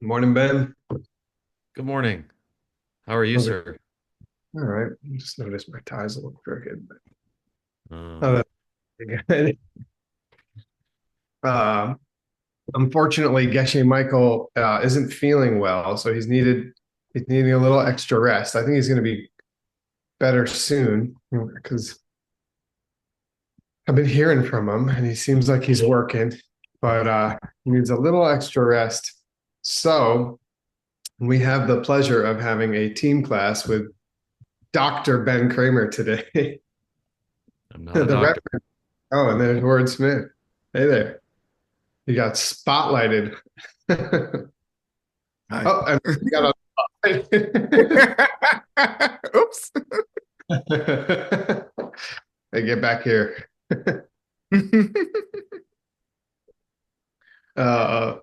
Morning, Ben. Good morning. How are you, How's it? sir? All right. I just noticed my ties a little crooked, but Uh, oh, that's good. Uh, Unfortunately, Geshe Michael isn't feeling well, so he's needing a little extra rest. I think he's going to be better soon because I've been hearing from him, and he seems like he's working, but he needs a little extra rest. So we have the pleasure of having a team class with Dr. Ben Kramer today. I'm not a The doctor. reference. Oh, and there's Ward Smith. Hey there. You got spotlighted. Hi. Oh, and you got Oops. a. Hey, get back here. Uh,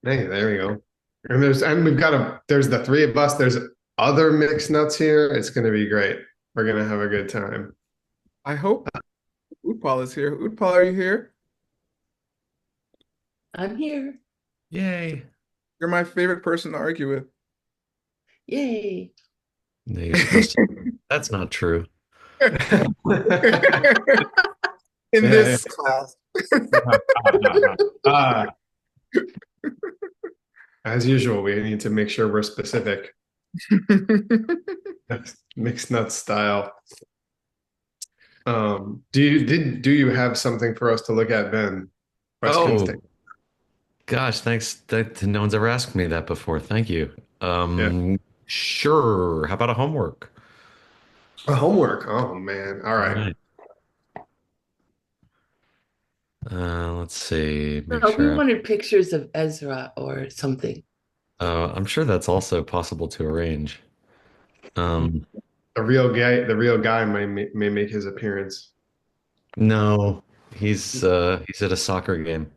hey, there we go. And we've got there's the three of us. There's other mixed nuts here. It's gonna be great. We're gonna have a good time. I hope Utpal is here. Utpal, are you here? I'm here. Yay. You're my favorite person to argue with. Yay. No, you're supposed to. That's not true. In Yeah. this class. Uh, as usual, we need to make sure we're specific. Mixed nuts style. Do you have something for us to look at, Ben? Questions to Oh, gosh, thanks. No one's ever asked me that before. Thank you. yeah. Sure. How about a homework? Homework. Oh man. All All right. right. Let's see. Make No, we sure. wanted pictures of Ezra or something. I'm sure that's also possible to arrange. Um, The real guy may make his appearance. no, he's at a soccer game.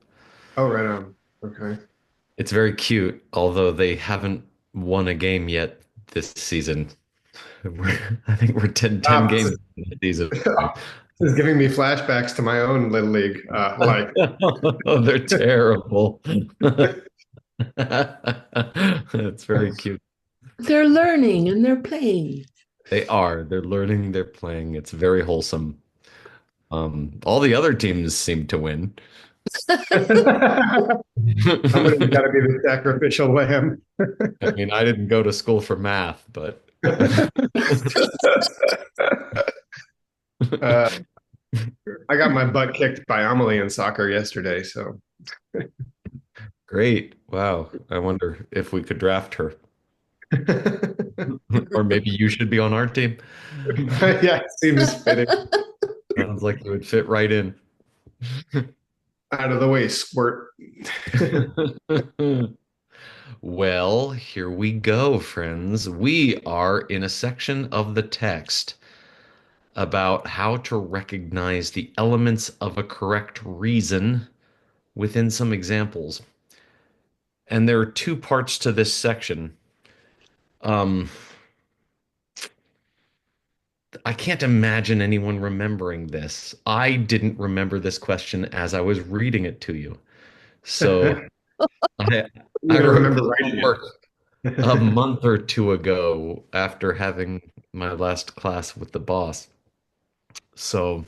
Oh, right on. Okay. It's very cute, although they haven't won a game yet this season. I think we're ten This games into the season. is giving me flashbacks to my own little league. Oh, they're terrible. It's very cute. They're learning and they're playing. They are. They're learning, they're playing. It's very wholesome. All the other teams seem to win. Somebody's got I to be the sacrificial lamb. mean, I didn't go to school for math, but uh, I got my butt kicked by Amelie in soccer yesterday, so great. Wow. I wonder if we could draft her. Or maybe you should be on our team. yeah, it seems fitting. Sounds like you would fit right in. Out of the way, squirt. Well, here we go, friends. We are in a section of the text about how to recognize the elements of a correct reason within some examples. And there are two parts to this section. Um, I can't imagine anyone remembering this. I didn't remember this question as I was reading it to you. So You I, I even wrote remember this writing homework a month or two ago after having my last class with the boss. So,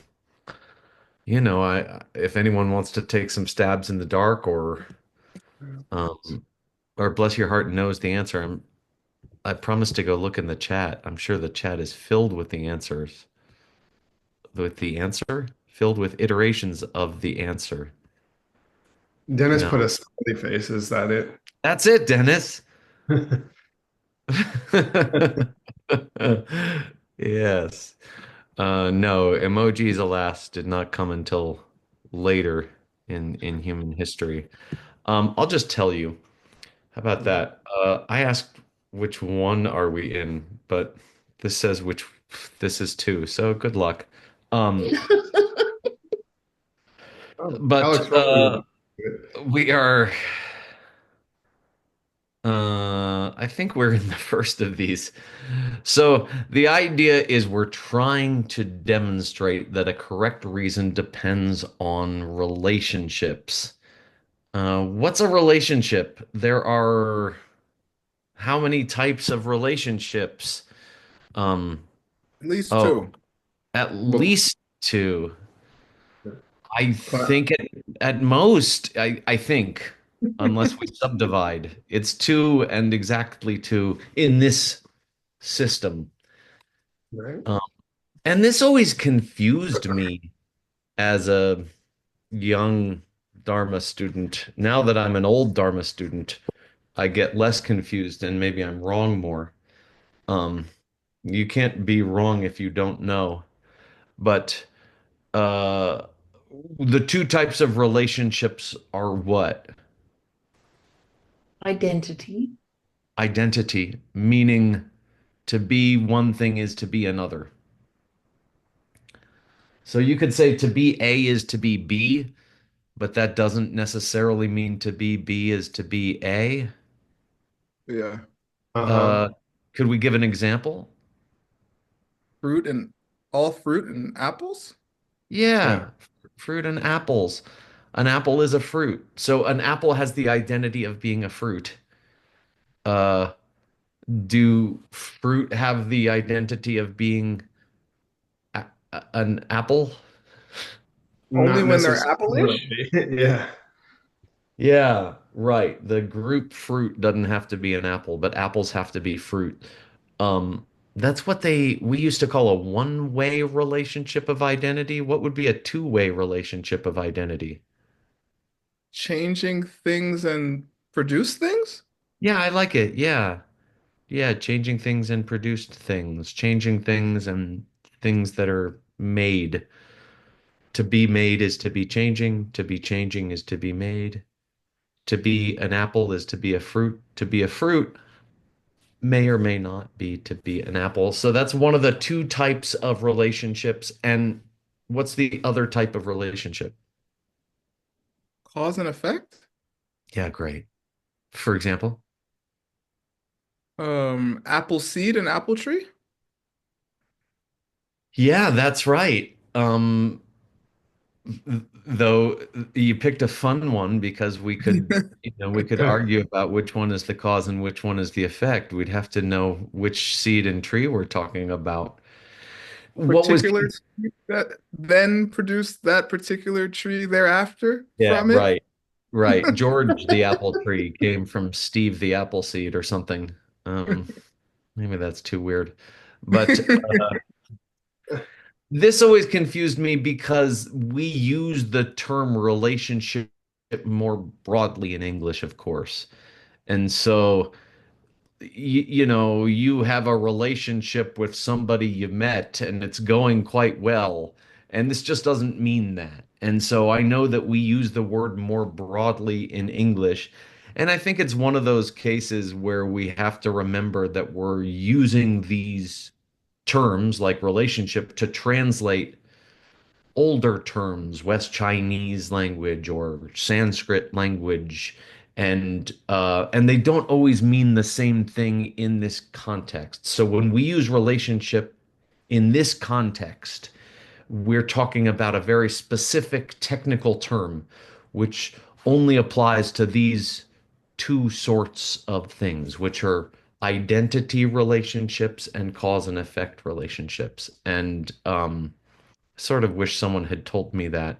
if anyone wants to take some stabs in the dark um, or bless your heart knows the answer, I promise to go look in the chat. I'm sure the chat is filled with the answers. With the answer? Filled with iterations of the answer. Dennis put No. a smiley face. Is that it? That's it, Dennis. Yes. No, emojis, alas, did not come until later in human history. I'll just tell you. How about that? I asked which one are we in, but this says which this is two. So good luck. Um, Oh, but Alex Rowley. we are. I think we're in the first of these. So the idea is we're trying to demonstrate that a correct reason depends on relationships. What's a relationship? There are how many types of relationships? Um, At least oh, two. at Well, least two. I cla- think at most, I think, unless we subdivide, it's two and exactly two in this system. right? Um, and this always confused me as a young Dharma student. Now that I'm an old Dharma student, I get less confused and maybe I'm wrong more. Um, you can't be wrong if you don't know. But uh, the two types of relationships are what? Identity. Identity, meaning to be one thing is to be another. So you could say to be A is to be B, but that doesn't necessarily mean to be B is to be A. Yeah. Uh-huh. Uh, could we give an example? Fruit and all fruit and apples? Yeah. Yeah, fruit and apples. An apple is a fruit. So an apple has the identity of being a fruit. Uh, do fruit have the identity of being an apple? Only Not when they're apple-ish? necessarily. Yeah. Yeah, right. The group fruit doesn't have to be an apple, but apples have to be fruit. That's what we used to call a one-way relationship of identity. What would be a two-way relationship of identity? Changing things and produce things? Yeah, I like it. Yeah. Yeah, changing things and produced things, changing things and things that are made. To be made is to be changing is to be made. To be an apple is to be a fruit. To be a fruit may or may not be to be an apple. So that's one of the two types of relationships. And what's the other type of relationship? Cause and effect? Yeah, great. For example, Apple seed and apple tree? yeah, that's right. Though you picked a fun one because we could argue about which one is the cause and which one is the effect. We'd have to know which seed and tree we're talking about. What was Particular seed that then produced that particular tree thereafter Yeah, from it? right. Right. George the apple tree came from Steve the apple seed or something. Um, maybe that's too weird. But this always confused me because we use the term relationship more broadly in English, of course. And so, you have a relationship with somebody you met and it's going quite well. And this just doesn't mean that. And so I know that we use the word more broadly in English. And I think it's one of those cases where we have to remember that we're using these terms like relationship to translate older terms, West Chinese language or Sanskrit language, and they don't always mean the same thing in this context. So when we use relationship in this context, we're talking about a very specific technical term, which only applies to these two sorts of things, which are identity relationships and cause and effect relationships. And sort of wish someone had told me that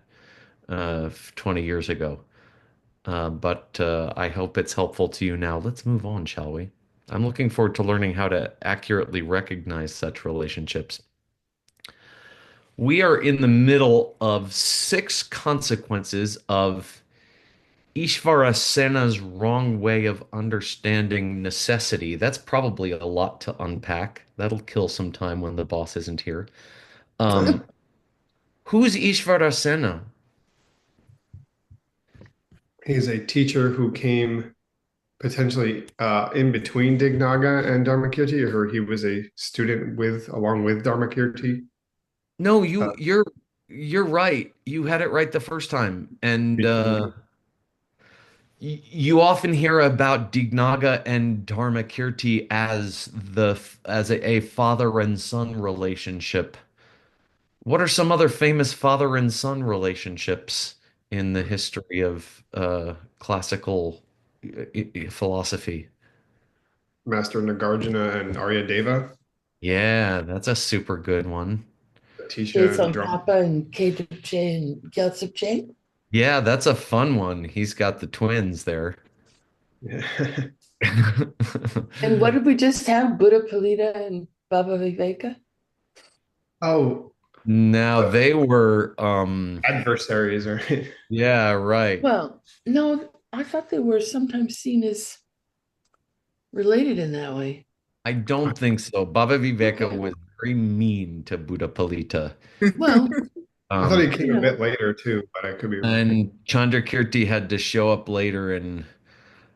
20 years ago. But I hope it's helpful to you now. Let's move on, shall we? I'm looking forward to learning how to accurately recognize such relationships. We are in the middle of six consequences of Ishvara Sena's wrong way of understanding necessity. That's probably a lot to unpack. That'll kill some time when the boss isn't here. Um, who's Ishvara Sena? He's a teacher who came potentially in between Dignaga and Dharmakirti, or he was a student along with Dharmakirti. No, Uh, you're right. You had it right the first time. And between, you often hear about Dignaga and Dharmakirti as a father and son relationship. What are some other famous father and son relationships in the history of classical philosophy. Master Nagarjuna and Arya Deva, Yeah, that's a super good one. Tisha and Drum. Tsongkhapa and KWJ and Gyaltsab. Yeah, that's a fun one. He's got the twins there. Yeah. And what did we just have? Buddha Palita and Baba Viveka? Oh, Now the they were adversaries, right? yeah, right. Well, no, I thought they were sometimes seen as related in that way. I don't think so. Baba Viveka Okay. was very mean to Buddha Palita. Well, I thought he Um, came a bit later too, but I could be wrong. and Chandrakirti had to show up later and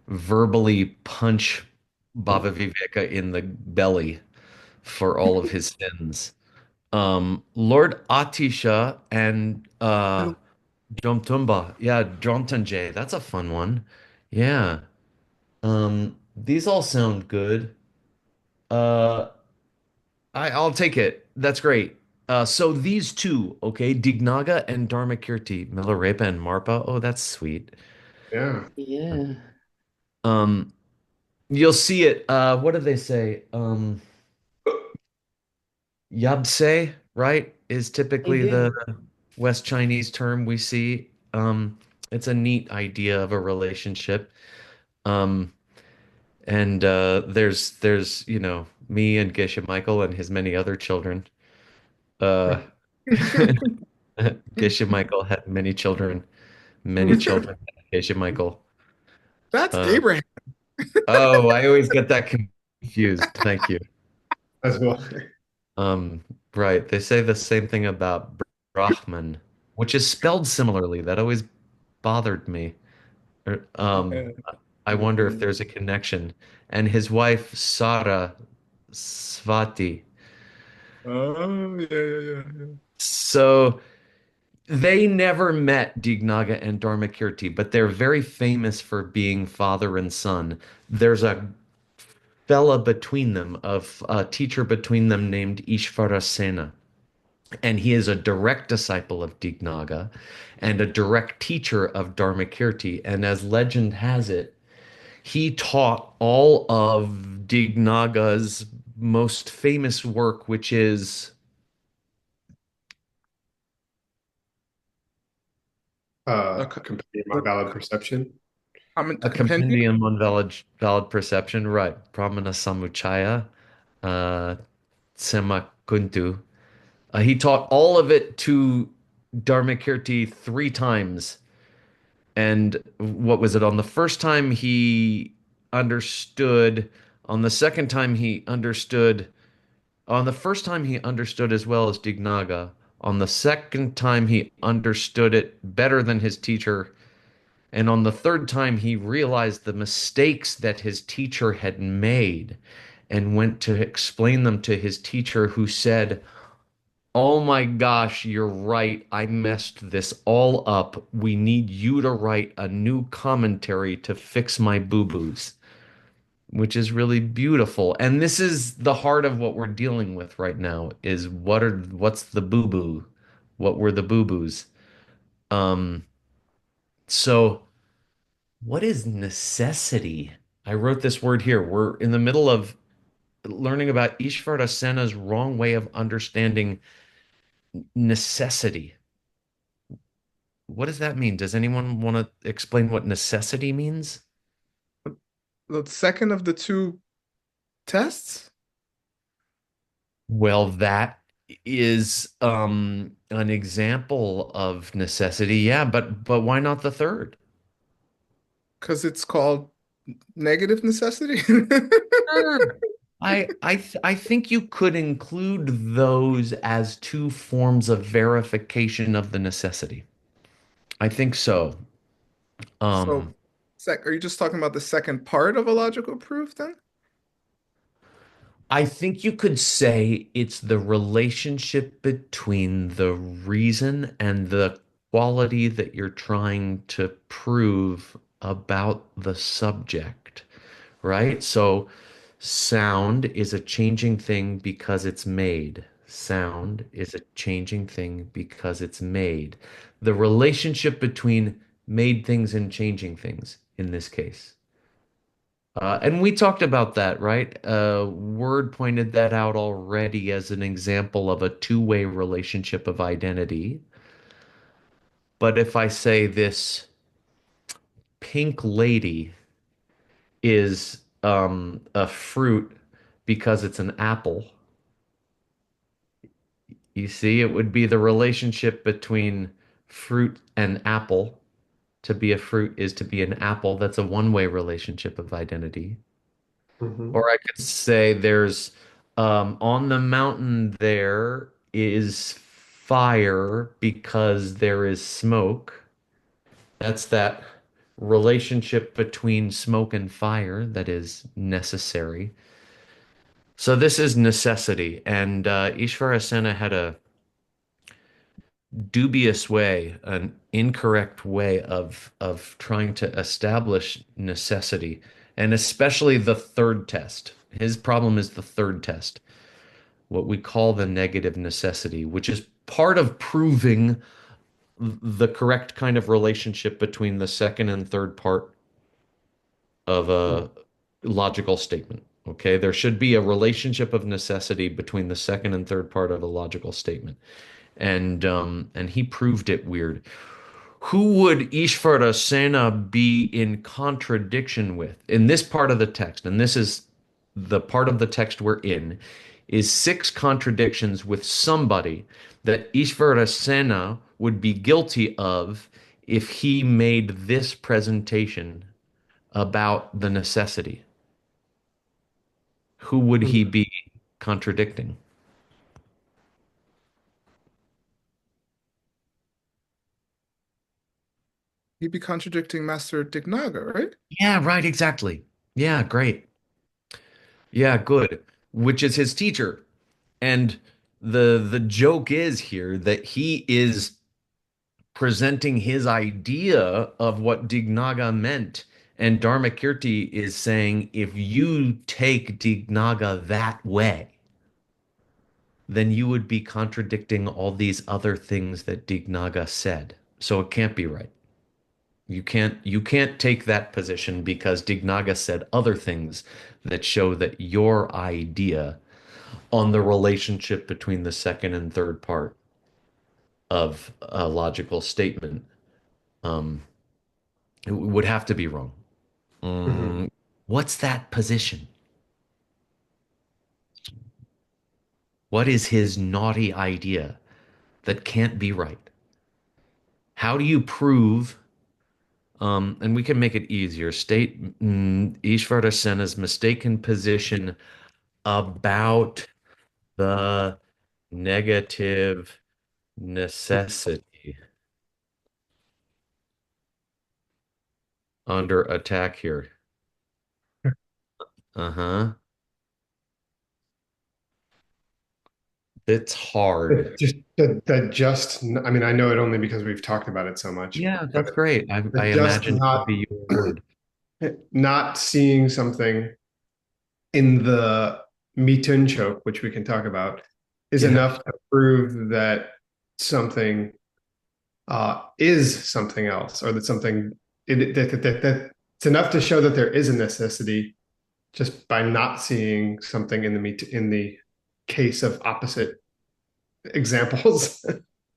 verbally punch Baba Viveka in the belly for all of his sins. Lord Atisha and Jomtumba. Yeah, Jomtanje. That's a fun one. Yeah. These all sound good. Uh, I'll take it. That's great. So these two, okay, Dignaga and Dharmakirti, Milarepa and Marpa. Oh, that's sweet. Yeah. yeah, Um, you'll see it. What do they say? Yabse, right, is they typically the do. West Chinese term we see. It's a neat idea of a relationship. Um, and there's me and Geshe Michael and his many other children. Uh, Geshe Michael had many children. Many children had Geshe Michael. That's Uh, Abraham. oh, I always get that confused. Thank you. As well. Um, right. They say the same thing about Brahman, which is spelled similarly. That always bothered me. Yeah. I wonder if there's a connection. And his wife, Sara Svati. Oh, yeah, yeah, yeah, yeah. So they never met Dignaga and Dharmakirti, but they're very famous for being father and son. There's a fella between them, a teacher between them named Ishvarasena. And he is a direct disciple of Dignaga and a direct teacher of Dharmakirti. And as legend has it, he taught all of Dignaga's most famous work, which is A, co- Compendium a on Valid Perception. a compendium? compendium on valid perception, right? Pramana Samuchaya, uh, Semakuntu. He taught all of it to Dharmakirti three times. And what was it? On the first time he understood, on the second time he understood, on the first time he understood as well as Dignaga. On the second time he understood it better than his teacher. And on the third time he realized the mistakes that his teacher had made and went to explain them to his teacher, who said, "Oh my gosh, you're right. I messed this all up. We need you to write a new commentary to fix my boo-boos," which is really beautiful. And this is the heart of what we're dealing with right now is what's the boo-boo? What were the boo-boos? Um, so what is necessity? I wrote this word here. We're in the middle of learning about Ishvara Sena's wrong way of understanding necessity. What does that mean? Does anyone want to explain what necessity means? The second of the two tests? Well, that is an example of necessity. Yeah, but why not the third? Because it's called negative necessity? Sure. I think you could include those as two forms of verification of the necessity. I think so. So, Um, are you just talking about the second part of a logical proof then? I think you could say it's the relationship between the reason and the quality that you're trying to prove about the subject, right? So sound is a changing thing because it's made. sound is a changing thing because it's made. The relationship between made things and changing things in this case. And we talked about that, right? Word pointed that out already as an example of a two-way relationship of identity. But if I say this pink lady is a fruit because it's an apple, you see, it would be the relationship between fruit and apple. To be a fruit is to be an apple. That's a one-way relationship of identity. Mhm. Or I could say there's on the mountain there is fire because there is smoke. That's that relationship between smoke and fire that is necessary. So this is necessity. And Ishvara Sena had a dubious way, an incorrect way of trying to establish necessity, and especially the third test. His problem is the third test, what we call the negative necessity, which is part of proving the correct kind of relationship between the second and third part of a logical statement. Okay, there should be a relationship of necessity between the second and third part of a logical statement. And he proved it weird. Who would Ishvara Sena be in contradiction with in this part of the text? And this is the part of the text we're in, is six contradictions with somebody that Ishvara Sena would be guilty of if he made this presentation about the necessity. Who would he be contradicting? He'd be contradicting Master Dignaga, right? Yeah, right, exactly. Yeah, great. Yeah, good. Which is his teacher. And the joke is here that he is presenting his idea of what Dignaga meant. And Dharmakirti is saying, if you take Dignaga that way, then you would be contradicting all these other things that Dignaga said. So it can't be right. You can't take that position because Dignaga said other things that show that your idea on the relationship between the second and third part of a logical statement um, it would have to be wrong. Mhm. What's that position? What is his naughty idea that can't be right? How do you prove? And we can make it easier. State Ishvara Sena's mistaken position about the negative necessity under attack here. Uh-huh. It's hard. I mean, I know it only because we've talked about it so much, Yeah, but that's great. I just imagine it would be your word. not seeing something in the Mitun choke, which we can talk about, is Yeah. enough to prove that something is something else, or that something that it's enough to show that there is a necessity just by not seeing something in the case of opposite examples.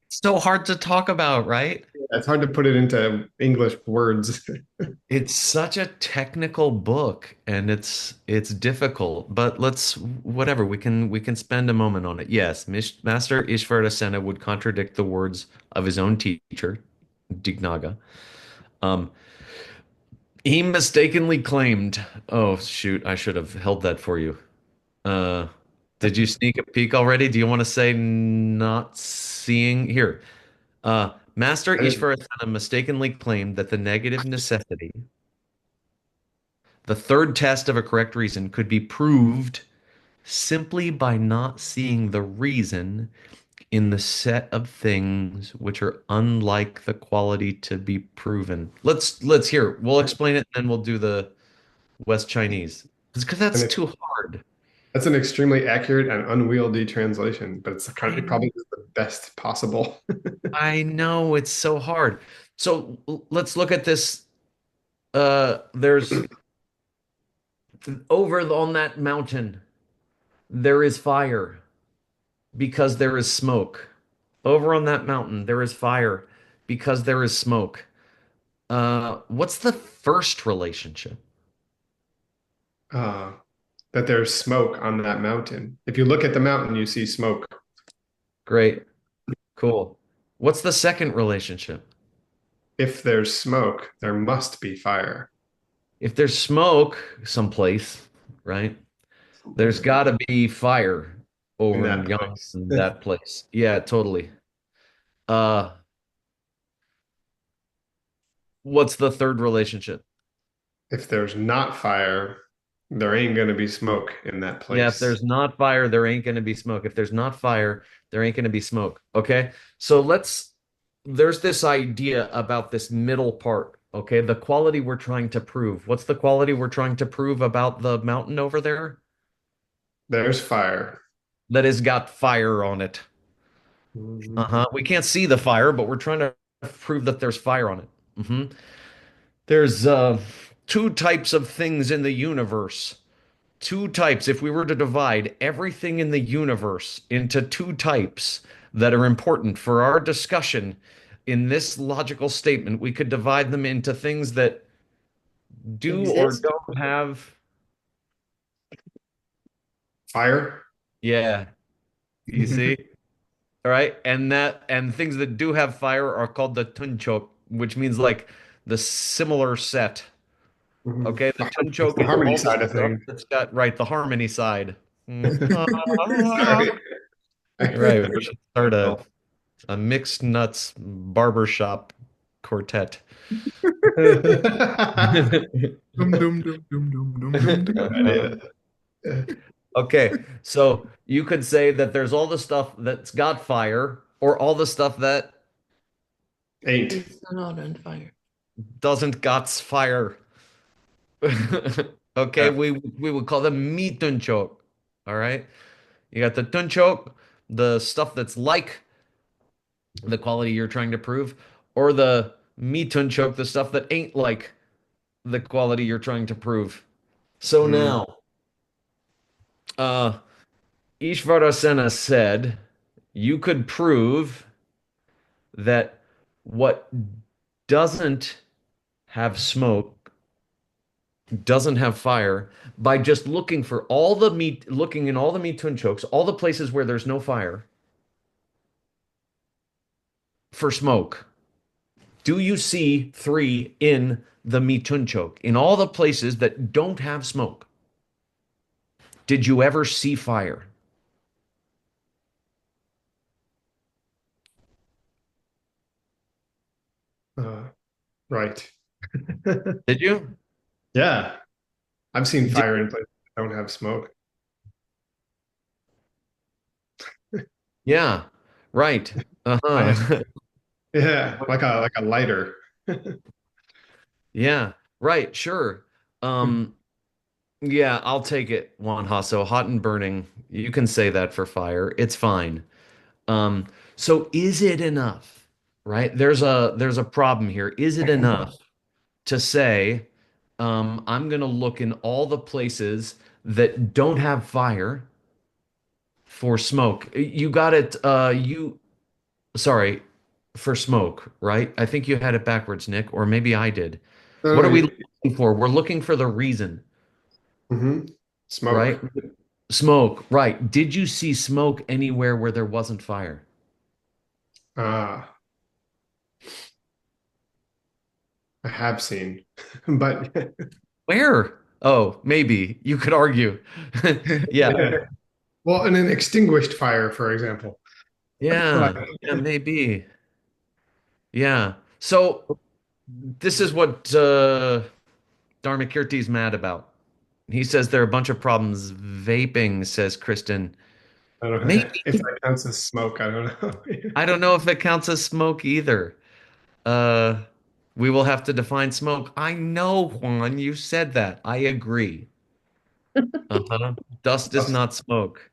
So hard to talk about, right? It's hard to put it into English words. It's such a technical book and it's difficult, but let's whatever, we can spend a moment on it. Yes, Master Ishvardasena would contradict the words of his own teacher, Dignaga. Um, he mistakenly claimed, oh shoot, I should have held that for you. Uh, did you sneak a peek already? Do you want to say not seeing? Here. Master Ishvarasena mistakenly claimed that the negative necessity, the third test of a correct reason, could be proved simply by not seeing the reason in the set of things which are unlike the quality to be proven. Let's hear. We'll explain it, and then we'll do the West Chinese. Because and that's it's too hard. That's an extremely accurate and unwieldy translation, but it's kind of, I it probably is the best possible. I know it's so hard. So let's look at this. There's over on that mountain, there is fire because there is smoke. Over on that mountain, there is fire because there is smoke. What's the first relationship? Uh, that there's smoke on that mountain. If you look at the mountain, you see smoke. Great. Cool. What's the second relationship? If there's smoke, there must be fire If there's smoke someplace, right? There's got to be fire in over that in yon place. in that place. Yeah, totally. Uh, what's the third relationship? If there's not fire, there ain't going to be smoke in that Yeah, if place. there's not fire, there ain't gonna be smoke. If there's not fire, there ain't gonna be smoke. Okay. So there's this idea about this middle part. Okay. The quality we're trying to prove. What's the quality we're trying to prove about the mountain over there? There's fire. That has got fire on it. Mhm. Uh-huh. We can't see the fire, but we're trying to prove that there's fire on it. There's two types of things in the universe. Two types. If we were to divide everything in the universe into two types that are important for our discussion in this logical statement, we could divide them into things that do or Exist? don't have. Fire? Yeah, you see? All right. And things that do have fire are called the tunchok, which means like the similar set. Mhm. Okay, the It's tunchok the is harmony all the side of stuff things. that's got right, the harmony side. Sorry. Right, we should start a mixed nuts barbershop quartet. Dum dum dum dum dum dum dum Good dum. idea. Yeah. Okay, so you could say that there's all the stuff that's got fire, or all the stuff that Ain't. It's not on fire. doesn't got fire. Okay, Yeah. we would call them mitunchok. All right, you got the tunchok, the stuff that's like the quality you're trying to prove, or the mitunchok, the stuff that ain't like the quality you're trying to prove. So Mm. now, uh, Ishvarasena said you could prove that what doesn't have smoke doesn't have fire by just looking for all the meat, looking in all the mitunchoks, all the places where there's no fire for smoke. Do you see three in the mitunchok? In all the places that don't have smoke, did you ever see fire? Uh, right. Did you? Yeah. I've seen Did, fire in places that don't have smoke. yeah, right. I have, Uh-huh. yeah, like a lighter. Yeah, right, sure. Um, yeah, I'll take it, Juan Hasso. Hot and burning. You can say that for fire. It's fine. So is it enough? Right? There's a problem here. Is it enough to say, I'm gonna look in all the places that don't have fire for smoke? You got it, sorry, for smoke, right? I think you had it backwards, Nick, or maybe I did. No, What no, are we looking for? We're looking for the reason, right? Smoke. Smoke, right. Did you see smoke anywhere where there wasn't fire? Ah, I have seen, but Where? Oh, maybe you could argue. Yeah, yeah. Well, in an extinguished fire, for example. Like, yeah, yeah, maybe. Yeah. So this is what Dharmakirti's mad about. He says there are a bunch of problems. Vaping, says Kristen. I don't know Maybe. if that counts as smoke. I don't know. I don't know if it counts as smoke either. Uh, we will have to define smoke. I know, Juan, you said that. I agree. Uh-huh. Dust is That's, not smoke.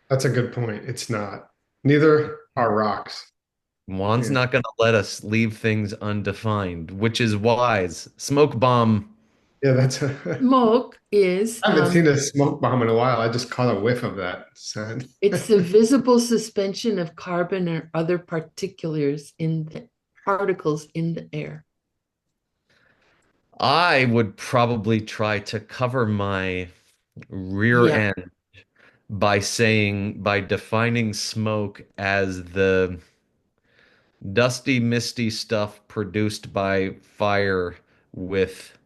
that's a good point. It's not. Neither are rocks. Juan's Yeah. not going to let us leave things undefined, which is wise. Smoke bomb. Yeah, that's a, Smoke is I haven't seen a smoke bomb in a while. I just caught a whiff of that. Sad. it's the visible suspension of carbon or other particulars in the particles in the air. I would probably try to cover my rear Yeah, end by defining smoke as the dusty, misty stuff produced by fire with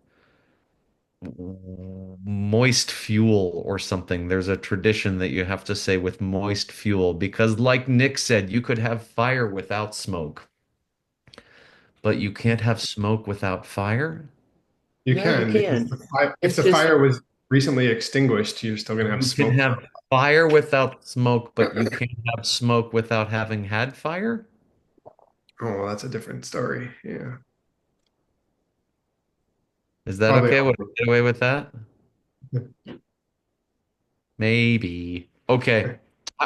moist fuel or something. There's a tradition that you have to say with moist fuel because, like Nick said, you could have fire without smoke, but you can't have smoke without fire. You yeah, you can because can. if It's the just fire was recently extinguished, you're still gonna have You can smoke have from it. fire without smoke, but you can't have smoke without having had fire. Oh, well, that's a different story. Yeah. Is that Probably. okay? Would I get away with that? Maybe. Okay.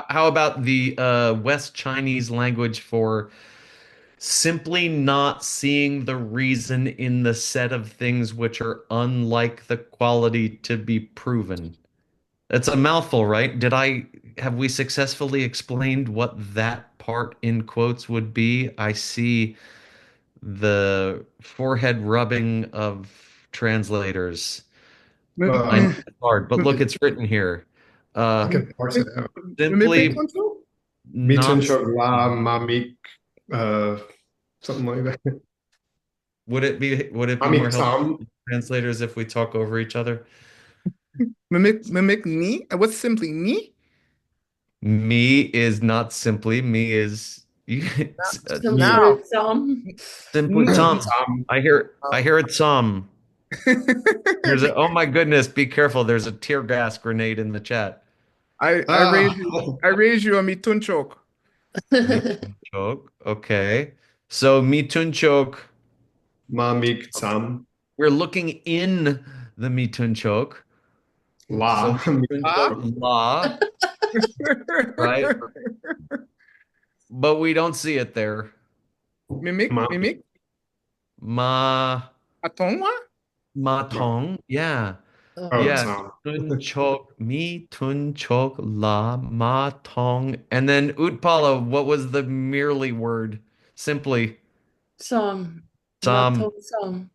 How about the West Chinese language for simply not seeing the reason in the set of things which are unlike the quality to be proven? That's a mouthful, right? Have we successfully explained what that part in quotes would be? I see the forehead rubbing of translators. I know M- it's hard, but look, m- it's written here. I Uh, can parse it out. Mimic simply control? Mitun not. Chogla Mamik, uh, something like that. Would it be more Mamik helpful Sam. for translators if we talk over each other? Mimic me? What's simply me? Me is not simply me is some sort Now. of some. simply Ni. Tom. Sam. I hear it some. Oh my goodness, be careful. There's a tear gas grenade in the chat. I Ah, raise you. I raise you a mitunchok. Mitunchok. Okay. So Mitunchok, Mamik Sam. we're looking in the Mitunchok. So La. Ah? Mitunchok La, right? But we don't see it there. Mimic? Ma Atonwa? Ma Ma. Tong. Yeah. Oh, Yeah. Oh, Sam. Tun chok la ma tong. And then Utpala, what was the merely word? Simply some. some. Maton some.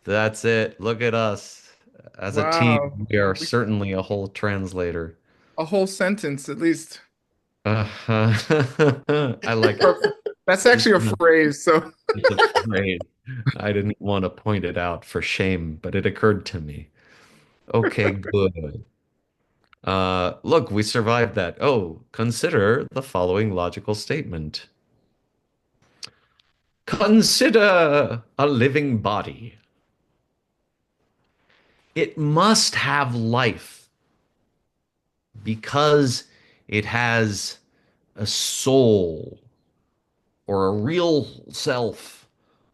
That's it. Look at us. As a team, Wow. we are certainly a whole translator. A whole sentence at least. I like it. Or- That's It's actually a a phrase. So it's a phrase. I didn't want to point it out for shame, but it occurred to me. Okay, good. Look, we survived that. Oh, consider the following logical statement. Consider a living body. It must have life because it has a soul or a real self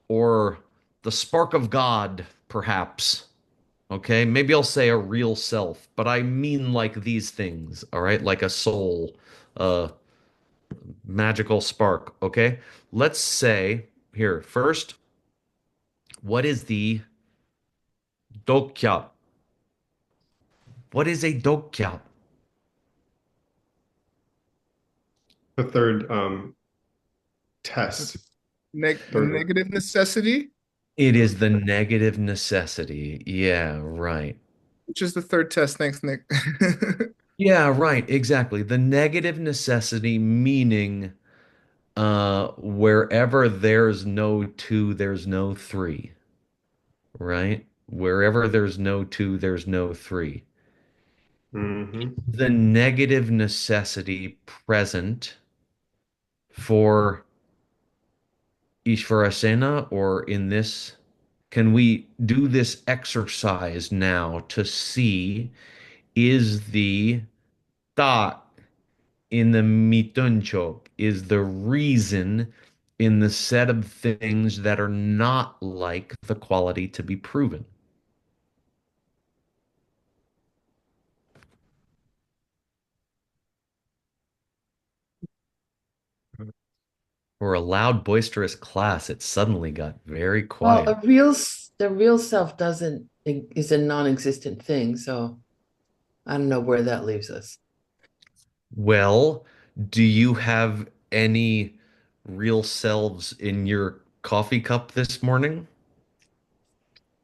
or the spark of God, perhaps. Okay, maybe I'll say a real self, but I mean like these things, all right? Like a soul, a magical spark, okay? Let's say here, first, what is the dokya? What is a dokya? The third test. the Third one. negative necessity, It is the negative necessity. Yeah, right. which is the third test. Thanks, Nick. Yeah, right, exactly. The negative necessity meaning wherever there's no two, there's no three, right? Wherever there's no two, there's no three. Hmm. The negative necessity present for Ishvarasena, or in this, can we do this exercise now to see is the thought in the mitunchok, is the reason in the set of things that are not like the quality to be proven? For a loud, boisterous class, it suddenly got very Well, quiet. the real self doesn't is a non-existent thing, so I don't know where that leaves us. Well, do you have any real selves in your coffee cup this morning?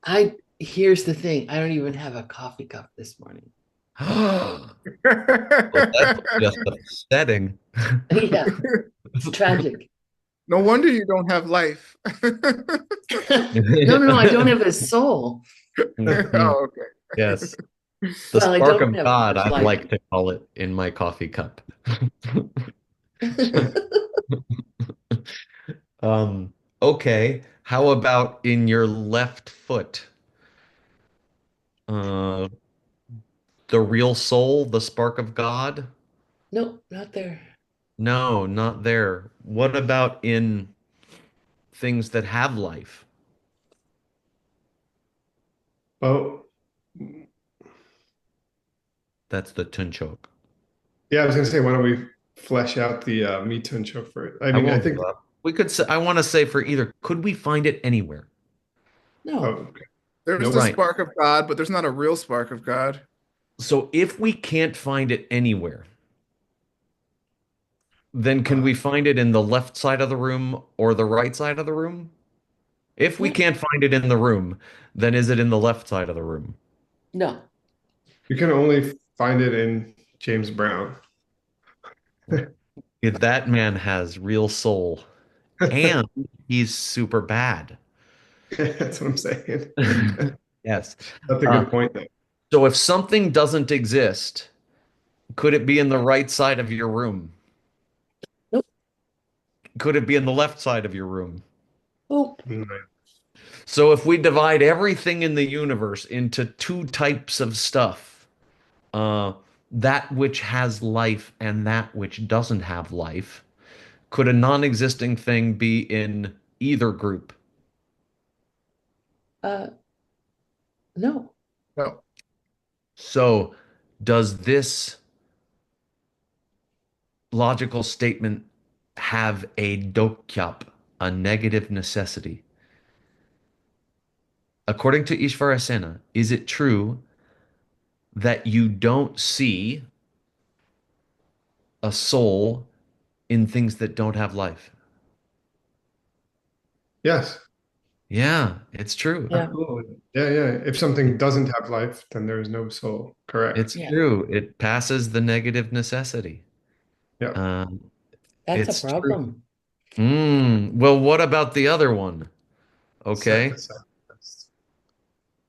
I Here's the thing, I don't even have a coffee cup this morning. Well, that's just upsetting. Yeah, it's tragic. No wonder you don't have life. No, no, I don't have a soul. Mhm. Oh, okay. Yes. The Well, I spark don't of have God, much I life. like to call it in my coffee cup. Um, okay. How about in your left foot? Uh, the real soul, the spark of God? Nope, not there. No, not there. What about in things that have life? Oh, That's the tunchok. yeah, I was gonna say, why don't we flesh out the Me Too for I I mean, I won't think. give up. We could say, I want to say for either, could we find it anywhere? Oh, No. okay. There's the Nope. Right. spark of God, but there's not a real spark of God. So if we can't find it anywhere, then can Uh, we find it in the left side of the room or the right side of the room? If we No. can't find it in the room, then is it in the left side of the room? No. you can only find it in James Brown. If that man has real soul and he's super bad. That's what I'm saying. Yes. That's a Uh, good point, though. so if something doesn't exist, could it be in the right side of your room? Nope. Could it be in the left side of your room? Nope. Mm. So if we divide everything in the universe into two types of stuff, uh, that which has life and that which doesn't have life, could a non-existing thing be in either group? Uh, no. No, So does this logical statement have a dokyap, a negative necessity? According to Ishvarasena, is it true that you don't see a soul in things that don't have life? Yes, Yeah, it's true. Yeah. absolutely. Yeah, yeah. If something doesn't have life, then there is no soul. It's Correct. Yeah. true. It passes the negative necessity. Yeah. Um, That's a it's true. problem. Well, what about the other one? Set Okay. aside.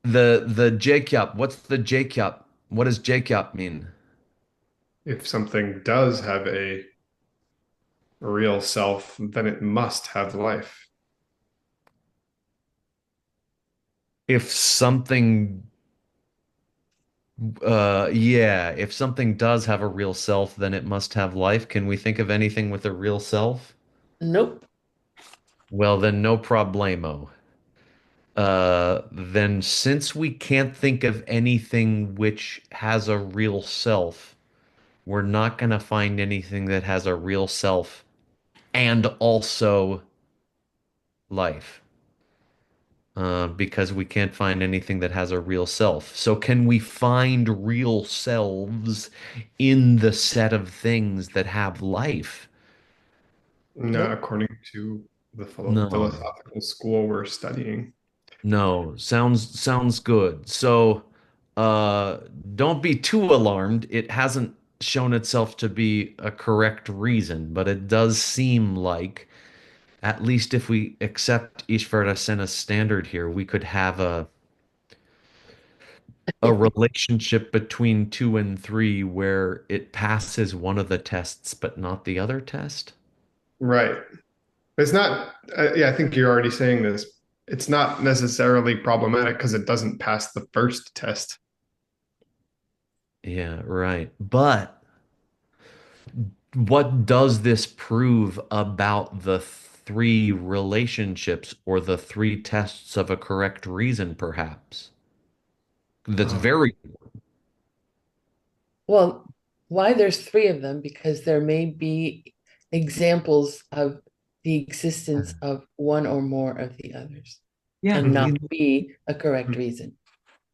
The Jacob. What's the Jacob? What does Jacob mean? If something does have a real self, then it must have life. If something yeah, if something does have a real self, then it must have life. Can we think of anything with a real self? Nope. Well, then no problemo. Then since we can't think of anything which has a real self, we're not gonna find anything that has a real self and also life. Because we can't find anything that has a real self. So, can we find real selves in the set of things that have life? Not Nope. according to the No, philosophical school we're studying. no. Sounds good. So, uh, don't be too alarmed. It hasn't shown itself to be a correct reason, but it does seem like, at least if we accept Ishvarasena's standard here, we could have a relationship between two and three where it passes one of the tests but not the other test. Right. It's not, yeah, I think you're already saying this. It's not necessarily problematic because it doesn't pass the first test. Yeah, right. But what does this prove about the three relationships or the three tests of a correct reason, perhaps? That's Oh, very, Well, why there's three of them? Because there may be examples of the existence of one or more of the others Yeah, and not Mhm. be a correct Mhm. reason.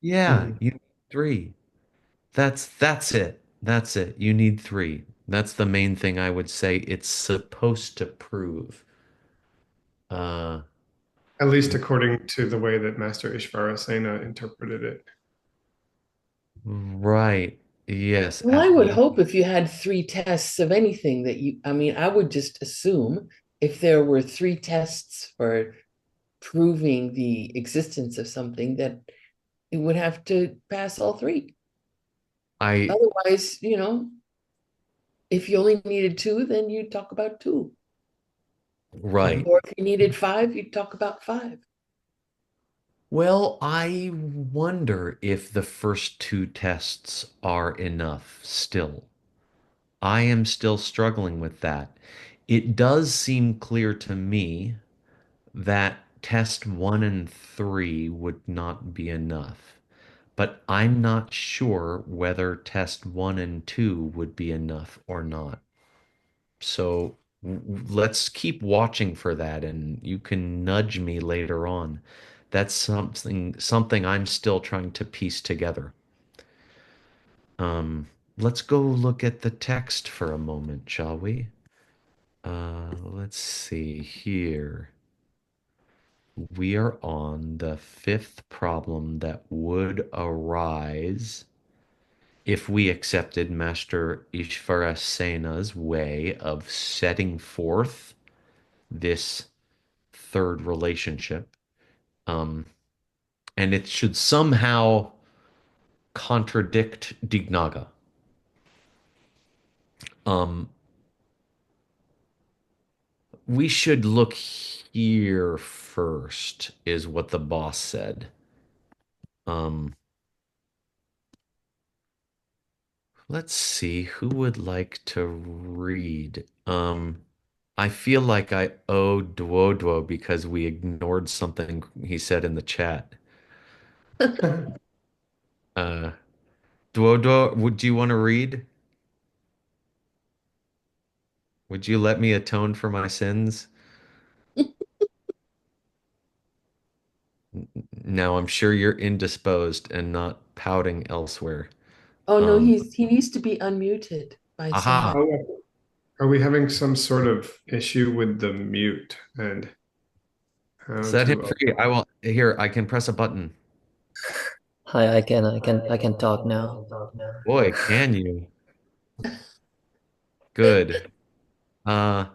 yeah, Mhm. you need three. That's it. That's it. You need three. That's the main thing I would say it's supposed to prove. Uh, At least according to the way that Master Ishvarasena interpreted it. right. Yes. Well, I would hope if you had three tests of anything that I mean, I would just assume if there were three tests for proving the existence of something, that it would have to pass all three. I Otherwise, if you only needed two, then you'd talk about two. right. Or if you needed five, you'd talk about five. Well, I wonder if the first two tests are enough still. I am still struggling with that. It does seem clear to me that test one and three would not be enough, but I'm not sure whether test one and two would be enough or not. So let's keep watching for that, and you can nudge me later on. That's something I'm still trying to piece together. Let's go look at the text for a moment, shall we? Let's see here. We are on the fifth problem that would arise if we accepted Master Ishvarasena's way of setting forth this third relationship. Um, and it should somehow contradict Dignaga. Um, we should look here first, is what the boss said. Um, let's see who would like to read. I feel like I owe Duodwo because we ignored something he said in the chat. Uh, Duodwo, would you want to read? Would you let me atone for my sins? Now, I'm sure you're indisposed and not pouting elsewhere. Oh no, Um, he needs to be unmuted by someone. aha, Oh, are we having some sort of issue with the mute and how set him to? free. I will, here, I can press a button. Hi, I can talk now. Boy, can you? Good. Uh,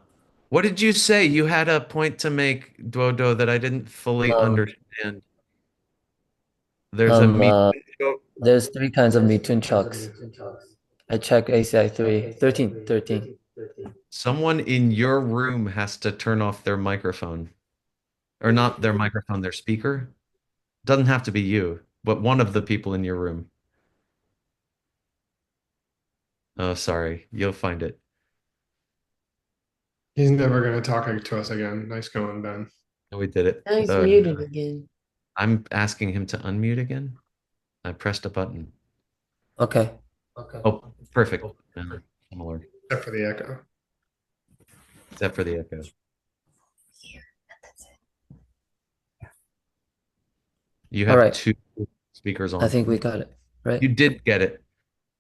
what did you say? You had a point to make, Duodo, that I didn't fully Um, understand. There's a um, meet. uh, there's three kinds of Mitun chalks. I checked ACI 13. Someone in your room has to turn off their microphone, or not their microphone, their speaker. Doesn't have to be you, but one of the people in your room. Oh, sorry. You'll find it. He's never going to talk to us again. Nice going, Ben. We did it. Now he's muted again. I'm asking him to unmute again. I pressed a button. Okay. Oh, perfect. Similar, Except for the echo. except for the echo. You All have right. two speakers I on. think we got it, right? You did get it.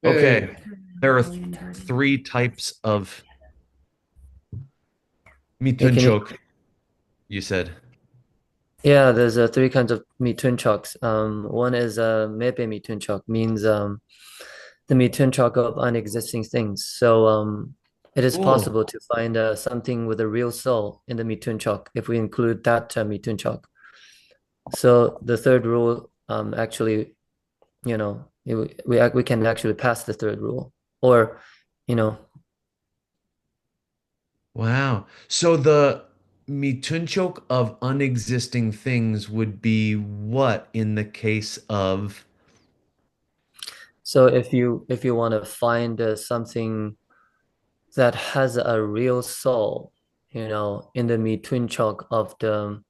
Hey, Okay. There are three types of Hey, can you? mitunchok, you said. Yeah, there's three kinds of Mitun chalks. One is Mepe Mitun chalk, means the Mitun chalk of unexisting things. So it is Cool. possible to find something with a real soul in the Mitun chalk if we include that Mitun chalk. So the third rule, actually, we can actually pass the third rule, or, you know, Wow. So the mitunchok of unexisting things would be what in the case of, so if you want to find something that has a real soul, in the Mitun chalk of the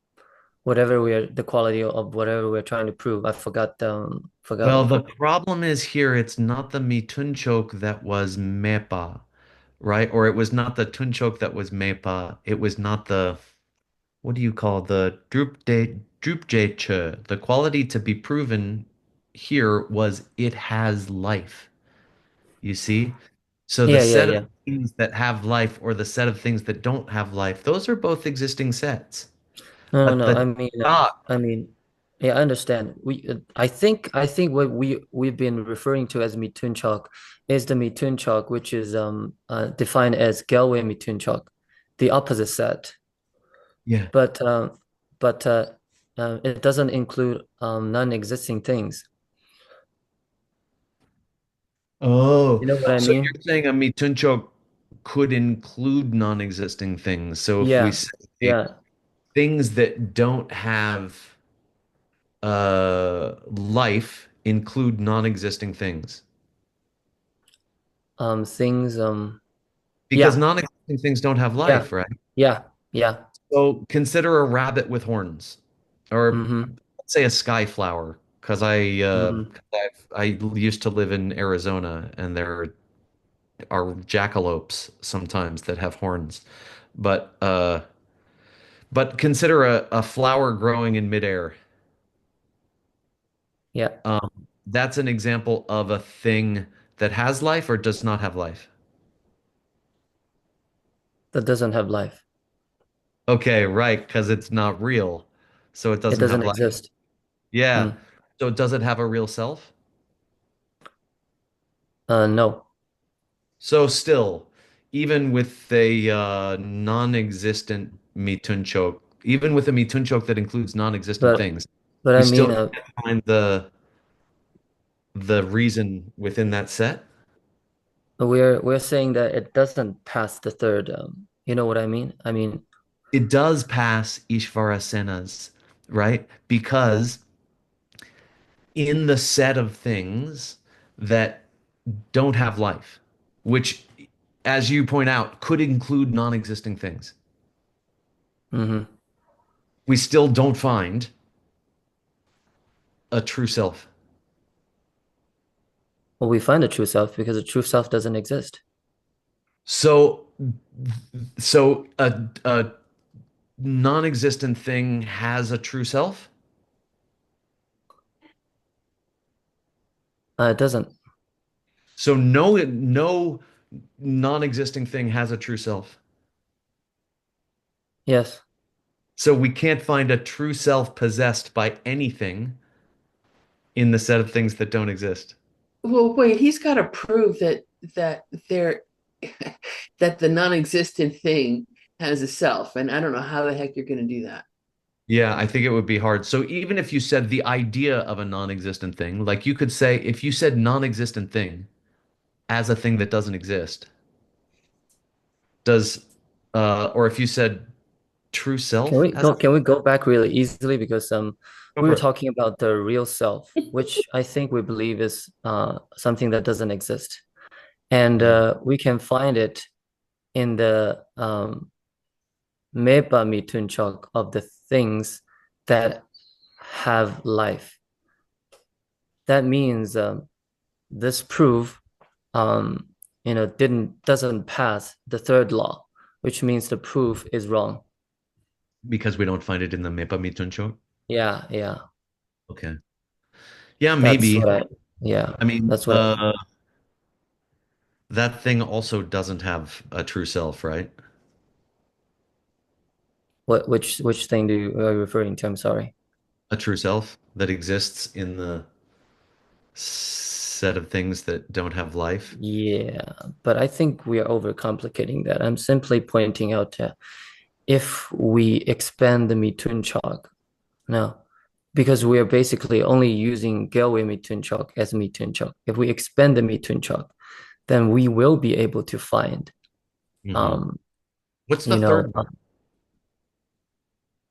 quality of whatever we're trying to prove. I forgot well, what. the problem is here, it's not the mitunchok that was mepa. right? Or it was not the tunchok that was mepa. It was not the, what do you call the drupjeche? The quality to be proven here was it has life. You see? So the Yeah, yeah, set of yeah. things that have life or the set of things that don't have life, those are both existing sets. No, no, But no. the dot, I mean, yeah, I understand. I think what we've been referring to as Mitunchak is the Mitunchak, which is defined as Galway Mitunchak, the opposite set. yeah. But but it doesn't include non-existing things. Oh, You know what I so mean? you're saying a mitunchok could include non-existing things. So if we Yeah, say yeah. things that don't have life include non-existing things, Things. because Yeah, non-existing things don't have yeah, life, right? yeah, yeah. So consider a rabbit with horns, or Mm-hmm. let's say a sky flower, because Mm-hmm. I used to live in Arizona, and there are jackalopes sometimes that have horns. But consider a flower growing in midair. Yeah, That's an example of a thing that has life or does not have life. that doesn't have life. Okay, right, because it's not real, so it It doesn't have doesn't life. exist. Yeah. Mm. So does it have a real self? No, So still, even with a non-existent mitunchok, even with a mitunchok that includes non-existent but things, but we I still mean, can't find the reason within that set. we're saying that it doesn't pass the third. You know what I mean? I mean, It does pass Ishvara Sena's, right? Because in the set of things that don't have life, which, as you point out, could include non-existing things, hmm we still don't find a true self. well, we find the true self because the true self doesn't exist. So, a non-existent thing has a true self. It doesn't. So no non-existing thing has a true self. Yes, So we can't find a true self possessed by anything in the set of things that don't exist. Well, wait, he's got to prove that there that the non-existent thing has a self, and I don't know how the heck you're going to do that. Yeah, I think it would be hard. So even if you said the idea of a non-existent thing, like you could say, if you said non-existent thing as a thing that doesn't exist, does, or if you said true self as a, can we go back really easily because go we were for it. talking about the real self, which I think we believe is something that doesn't exist. And Mhm. we can find it in the Meba Mitunchok of the things that have life. That means this proof didn't doesn't pass the third law, which means the proof is wrong. Because we don't find it in the Mepa Mituncho. Yeah, yeah. Okay. Yeah, That's maybe. what I yeah, I mean, that's what I think. that thing also doesn't have a true self, right? Which thing are you referring to? I'm sorry. A true self that exists in the set of things that don't have life. Yeah, but I think we are overcomplicating that. I'm simply pointing out if we expand the Mitunchak, no, because we are basically only using Galway Mitunchak as Mitunchak. If we expand the Mitunchak, then we will be able to find, Hmm. um, What's the you third know, one?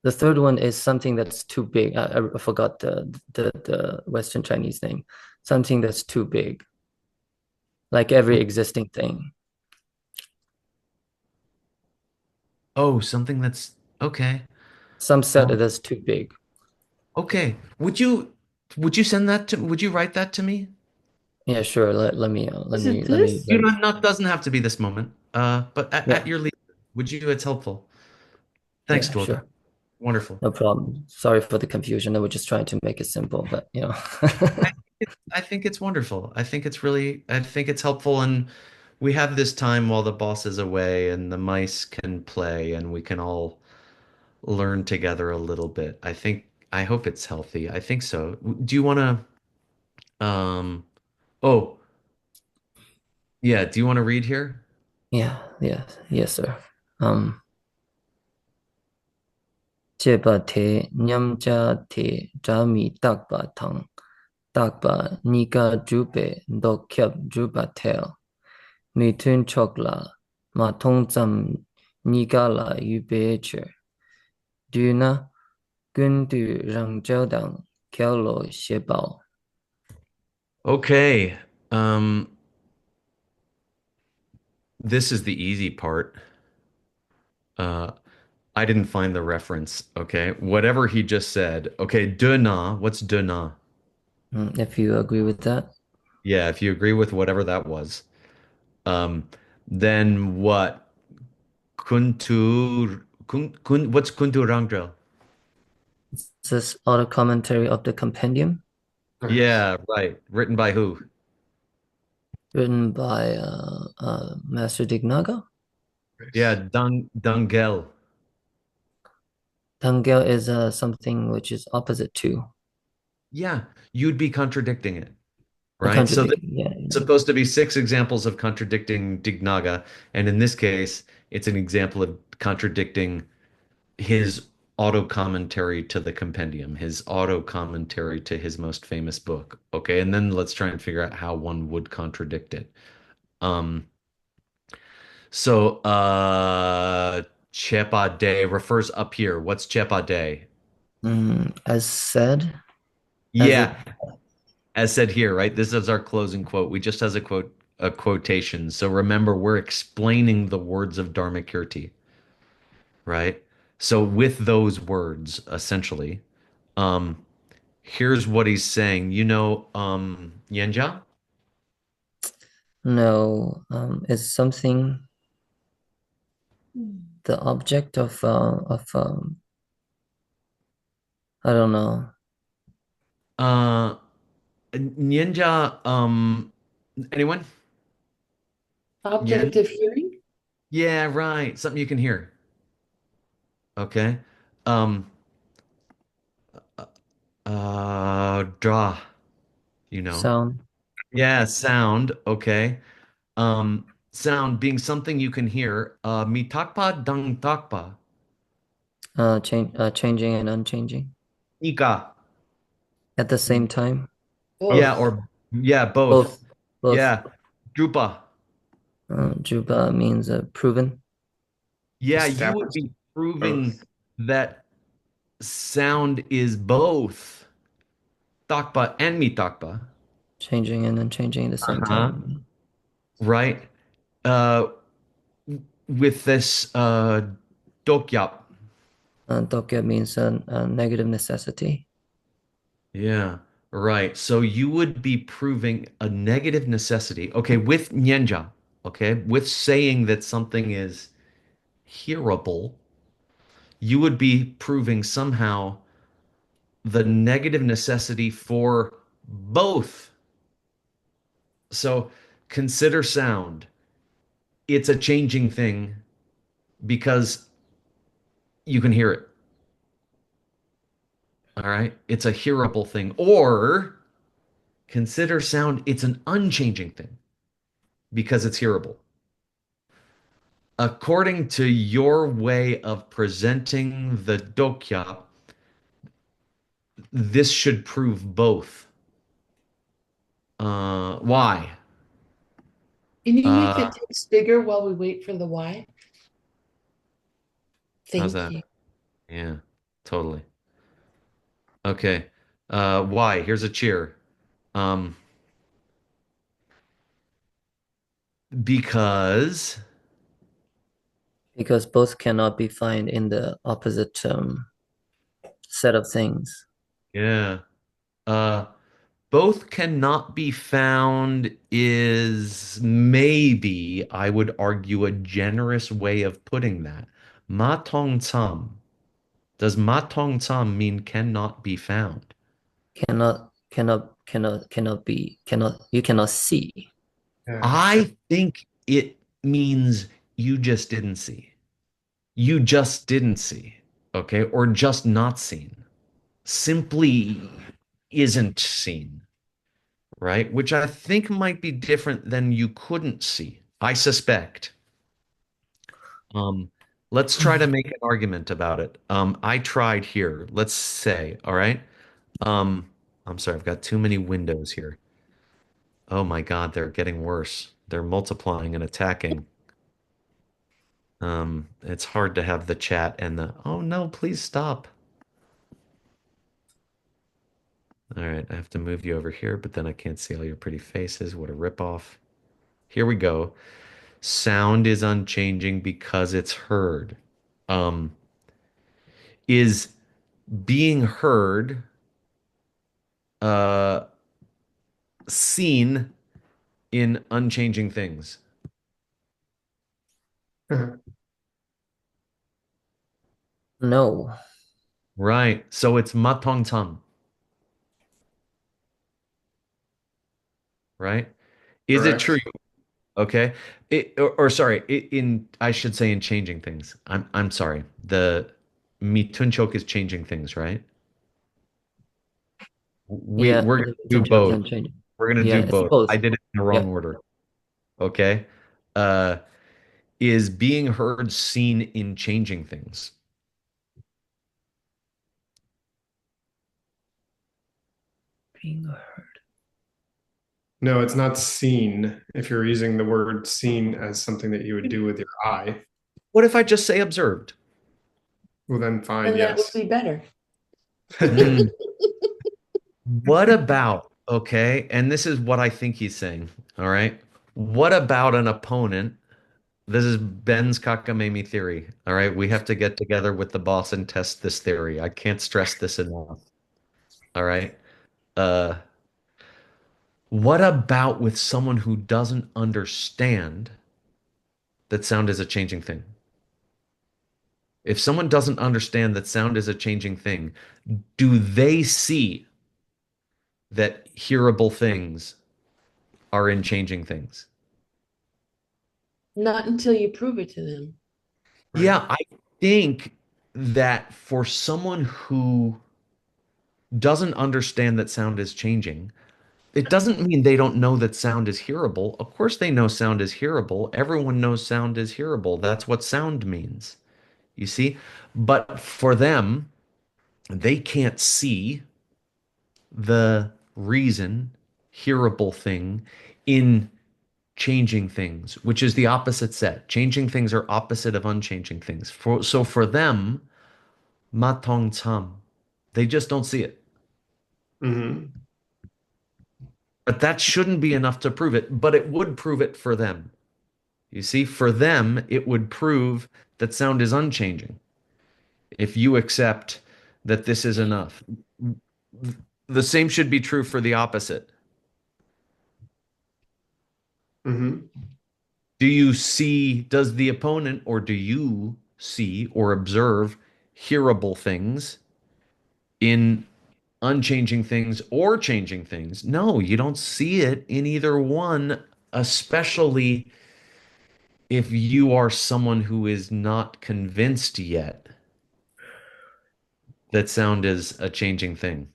the third one is something that's too big. I forgot the Western Chinese name. Something that's too big, like every existing thing. Oh, something that's okay. Some set Um, that's too big. okay. Would you write that to me? Yeah, sure. Let Is it this? You know, not doesn't have to be this moment. But at Yeah, your leisure, would you? It's helpful. Thanks, yeah, Duoka. sure. Wonderful. No problem. Sorry for the confusion. I was just trying to make it simple, but you know. I think it's wonderful. I think it's helpful. And we have this time while the boss is away and the mice can play and we can all learn together a little bit. I hope it's healthy. I think so. Do you want to, oh, yeah, do you want to read here? Yeah, yeah, yes, sir. Um, 제바 대 냠자 대 자미 딱바 탕 딱바 니가 주베 너캡 주바 테어 미툰 촉라 마통점 니가라 유베체 düna gündü rangjaodang kello shebao. Okay. Um, this is the easy part. Uh, I didn't find the reference. Okay. Whatever he just said. Okay. De na. What's de na? If you agree with that. Yeah. If you agree with whatever that was, um, then what? What's kuntu rangdrel? Is this auto commentary of the compendium Yeah. Right. Written by who? written by Master Dignaga? Yeah. Dungel. Tangel is something which is opposite to Yeah. You'd be contradicting it. a Right. So contradiction. Yeah, yeah. supposed to be six examples of contradicting Dignaga, and in this case, it's an example of contradicting his auto commentary to the compendium, his auto commentary to his most famous book. Okay, and then let's try and figure out how one would contradict it. Um, so Chepa Day refers up here. What's Chepa Day? As said, as it Yeah, as said here, right? This is our closing quote. We just has a quotation. So remember, we're explaining the words of Dharmakirti, right? So with those words, essentially, um, here's what he's saying. Yenja? no is something the object of I don't know. Uh, Ninja, anyone? Yen? Object of hearing? Yeah, right. Something you can hear. Okay. Um, draw, you know. Sound, Yeah, sound. Okay. Sound being something you can hear. Mitakpa dung takpa. changing and unchanging Ika. at the same time. Yeah, Both. or yeah, both. Both, both. Yeah. Drupa. Juba means proven. Yeah, you would Established be proving both. that sound is both takpa and mitakpa. Changing and unchanging at the same Uh-huh. time. Right? Uh, with this dokyap. Dokya means a negative necessity. Yeah, right. So you would be proving a negative necessity. Okay, with nyenja, okay, with saying that something is hearable, you would be proving somehow the negative necessity for both. So consider sound. It's a changing thing because you can hear it. All right. It's a hearable thing. Or consider sound, it's an unchanging thing because it's hearable. According to your way of presenting the dokya, this should prove both. Why? Can you make the Uh, text bigger while we wait for the why? how's Thank that? you. Yeah, totally. Okay. Why? Here's a cheer. Um, because, Because both cannot be found in the opposite set of things. yeah. Uh, Both cannot be found is maybe, I would argue, a generous way of putting that. Ma tong tsam. Does ma tong tsam mean cannot be found? You cannot see. Yeah. I think it means you just didn't see. You just didn't see, okay? Or just not seen. Simply isn't seen, right? Which I think might be different than you couldn't see. I suspect. Um, let's try to make an argument about it. I tried here. Let's say, all right. Um, I'm sorry, I've got too many windows here. Oh my God, they're getting worse. They're multiplying and attacking. It's hard to have the chat and the, oh no, please stop. All right, I have to move you over here, but then I can't see all your pretty faces. What a ripoff. Here we go. Sound is unchanging because it's heard. Um, is being heard uh seen in unchanging things? No. Right. So it's matong tam, right? Is it true? Correct. Okay. Or sorry, in I should say in changing things. I'm sorry. The mitunchok is changing things, right? Yeah, We're gonna the do potential both. can change. We're gonna Yeah, do it's both. I both. did it in the wrong Yep. order. Okay. Uh, is being heard seen in changing things? Being heard. No, it's not seen. If you're using the word seen as something that you would do with your eye, What if I just say observed? well, then fine, And that would yes. be better. Hmm. What about, okay, and this is what I think he's saying, all right? What about an opponent? This is Ben's cockamamie theory, all right? We have to get together with the boss and test this theory. I can't stress this enough, all right? Uh, what about with someone who doesn't understand that sound is a changing thing? If someone doesn't understand that sound is a changing thing, do they see that hearable things are in changing things? Not until you prove it to them. Right. Yeah, I think that for someone who doesn't understand that sound is changing, it doesn't mean they don't know that sound is hearable. Of course, they know sound is hearable. Everyone knows sound is hearable. That's what sound means, you see? But for them, they can't see the reason, hearable thing in changing things, which is the opposite set. Changing things are opposite of unchanging things. So for them, matong tam. They just don't see it. Hmm. But that shouldn't be enough to prove it, but it would prove it for them. You see, for them, it would prove that sound is unchanging. If you accept that this is enough, the same should be true for the opposite. Hmm. Does the opponent or do you see or observe hearable things in unchanging things or changing things? No, you don't see it in either one, especially if you are someone who is not convinced yet that sound is a changing thing.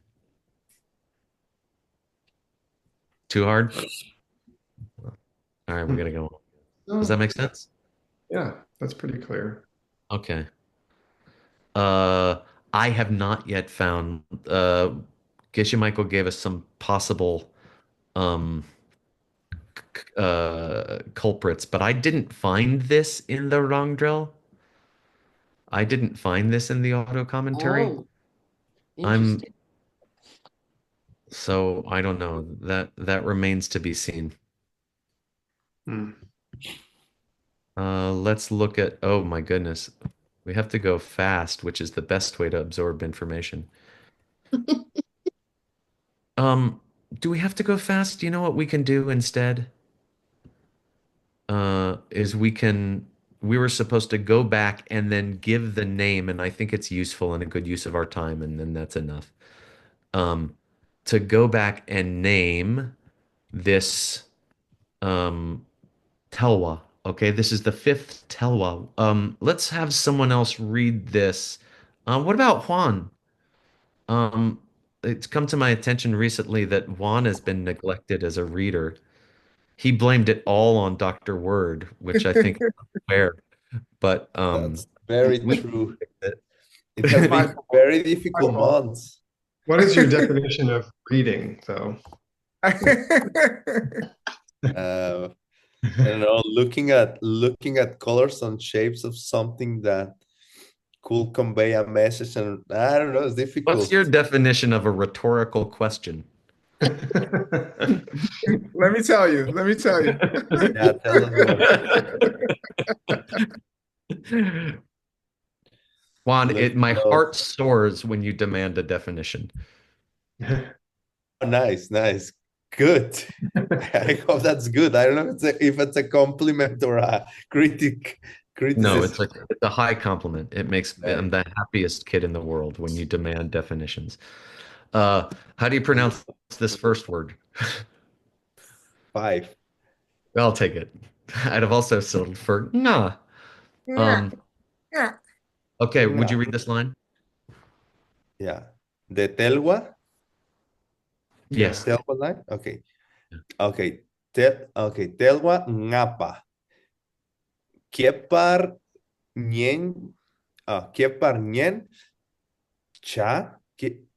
Too hard? All right, we gotta go. Does that Oh, make sense? yeah, that's pretty clear. Okay. Uh, I have not yet found Geshe Michael gave us some possible um culprits, but I didn't find this in the wrong drill. I didn't find this in the auto commentary. Oh, I'm interesting. so I don't know. That remains to be seen. Hmm. Let's look at, oh my goodness. We have to go fast, which is the best way to absorb information. Um, do we have to go fast? Do you know what we can do instead? Is we were supposed to go back and then give the name, and I think it's useful and a good use of our time, and then that's enough. Um, to go back and name this um Telwa. Okay, this is the fifth Telwa. Let's have someone else read this. What about Juan? Um, it's come to my attention recently that Juan has been neglected as a reader. He blamed it all on Dr. Word, which I think is unfair, but That's very we can true. fix it. It has My been fault. very My difficult fault. months. What is your definition of reading, though? Uh, I don't know, looking at colors and shapes of something that could convey a message, and I don't know, it's What's difficult. your definition of a rhetorical question? Let me tell you. Let me tell you. Yeah, tell us more. Juan, Let us my know. heart soars when you demand a definition. Oh, nice, nice, good. I hope that's good. I don't know if it's a compliment or a No, criticism. it's a high compliment. It makes Nice. I'm the happiest kid in the world when you demand definitions. Uh, how do you pronounce this first word? 5. I'll take it. I'd have also settled for nah. Yeah, Um, yeah. okay, would Yeah, you read this line? yeah. The Telwa, Yes. Yeah. Telwa line. Okay, okay. Okay. Telwa ngapa. Kiepar nyen. Kiepar nyen cha.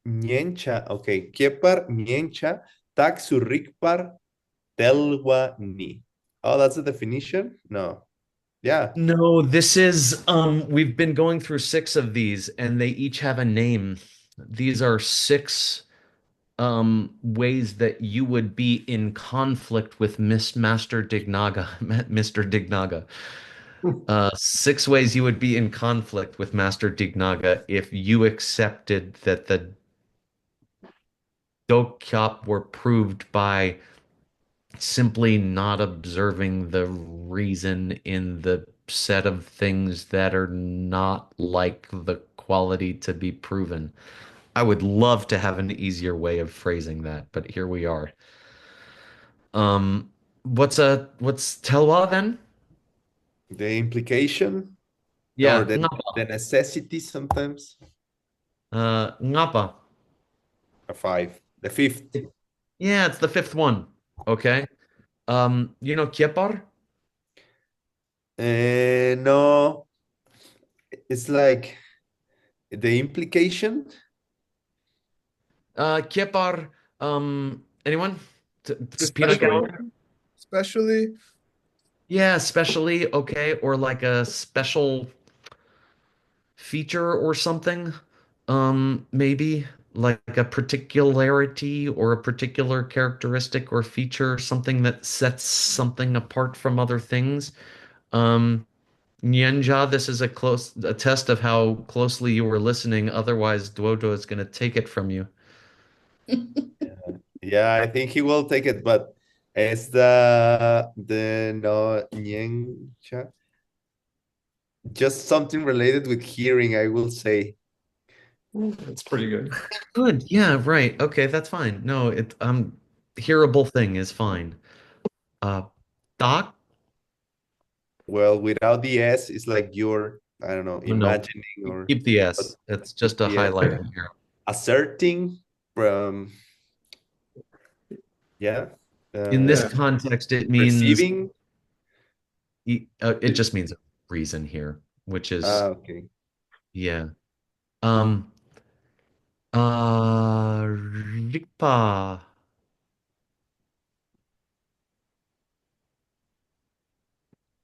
Nyen cha. Okay. Kiepar nyen cha. Tak surikpar telwa ni. Oh, that's the definition? No. Yeah. No, this is we've been going through six of these and they each have a name. These are six ways that you would be in conflict with Miss Master Dignaga, Mr. Dignaga. Six ways you would be in conflict with Master Dignaga if you accepted that the Dokyop were proved by simply not observing the reason in the set of things that are not like the quality to be proven. I would love to have an easier way of phrasing that, but here we are. Um, what's Telwa then? The implication or Yeah, the ngapa. necessity sometimes. Ngapa. A 5. The fifth. Yeah, it's the fifth one. Okay. You know Kiepar? No, it's like the implication. Kiepar, anyone? Peanut Especially, gallery? Special. especially. Yeah, especially, okay, or like a special feature or something. Maybe like a particularity or a particular characteristic or feature, something that sets something apart from other things. Um, Nyenja, this is a test of how closely you were listening. Otherwise, Duodo is going to take it from you. Yeah, I think he will take it, but it's the no Nyencha. Just something related with hearing, I will say. That's pretty good. Good. Yeah, right. Okay, that's fine. No, hearable thing is fine. Uh, Doc? Well, without the S, it's like you're, I don't know, Oh, no, imagining or keep the but S. It's just a the S. highlighting here. Asserting from, yeah, In this uh, Yeah. context, it means receiving. it just means a reason here, which is Okay. yeah. Um, Ripa.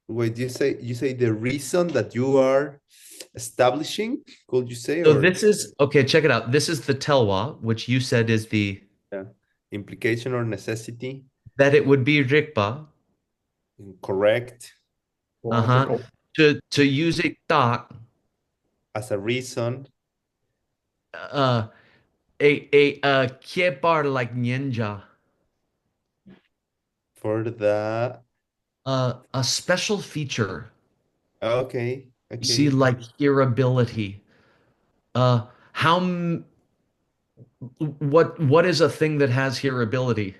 Wait, you say the reason that you are establishing, could you say, So or this is okay. Check it out. This is the telwa, which you said is the yeah, implication or necessity? that it would be rikpa. Correct. Uh-huh. Logical. To use a dot, As a reason. uh, a kiepar like ninja. For the A special feature. okay, You see, okay. like hearability. Uh, how what is a thing that has hearability?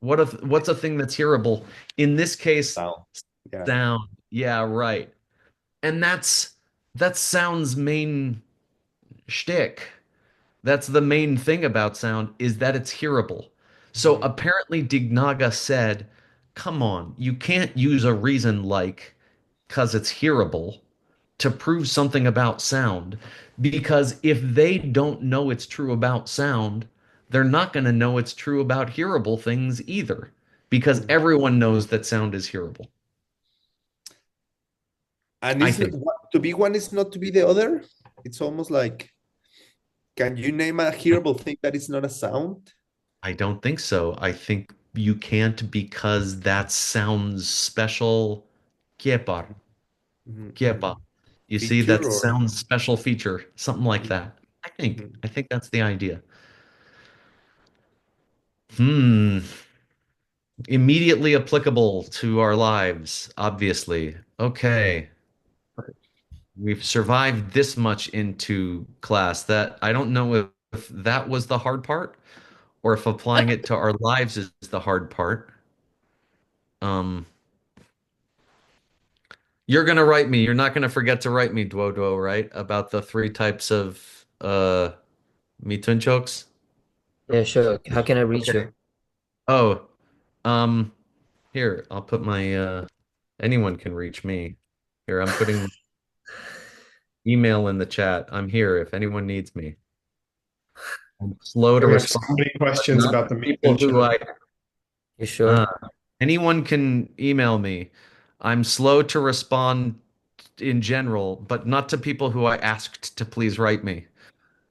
What's a thing that's hearable? In this case, Sound. Yeah. sound. Yeah, right. And that's sound's main shtick. That's the main thing about sound is that it's hearable. So Mhm. apparently Dignaga said, "Come on, you can't use a reason like 'cause it's hearable to prove something about sound because if they don't know it's true about sound, they're not going to know it's true about hearable things either because Mhm. everyone knows that sound is hearable." And I it's not, think. to be one is not to be the other. It's almost like, can you name a hearable thing that is not a sound? I don't think so. I think you can't because that sounds special. Kepa, Mhm, kepa. mhm. You see, Feature that or sounds special feature, something like Mhm, that. I think. mhm. I think that's the idea. Hmm. Immediately applicable to our lives, obviously. Okay. We've survived this much into class that I don't know if that was the hard part or if applying it to our lives is the hard part. Um, you're gonna write me. You're not gonna forget to write me, Duo, right? About the three types of mitunchokes. Yeah, sure. How can I reach Okay. you? Oh, um, here, I'll put my anyone can reach me. Here, I'm putting my email in the chat. I'm here if anyone needs me. I'm slow to We have so respond, many but questions not about the to meat people and who choke. I You uh, sure? anyone can email me. I'm slow to respond in general, but not to people who I asked to please write me.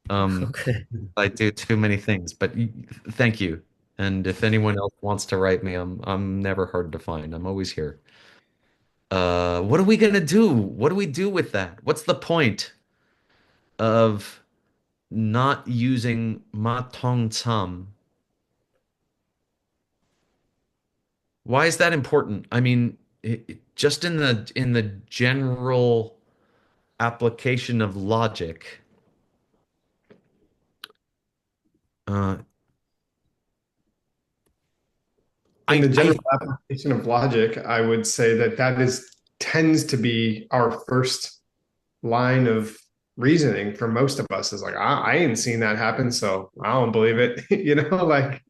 Um, Okay. I do too many things, but thank you. And if anyone else wants to write me, I'm never hard to find. I'm always here. What are we gonna do? What do we do with that? What's the point of not using ma tong tsam? Why is that important? I mean, just in the general application of logic, uh, In the I general application of logic, I would say that that is tends to be our first line of reasoning for most of us is like, I ain't seen that happen, so I don't believe it. Like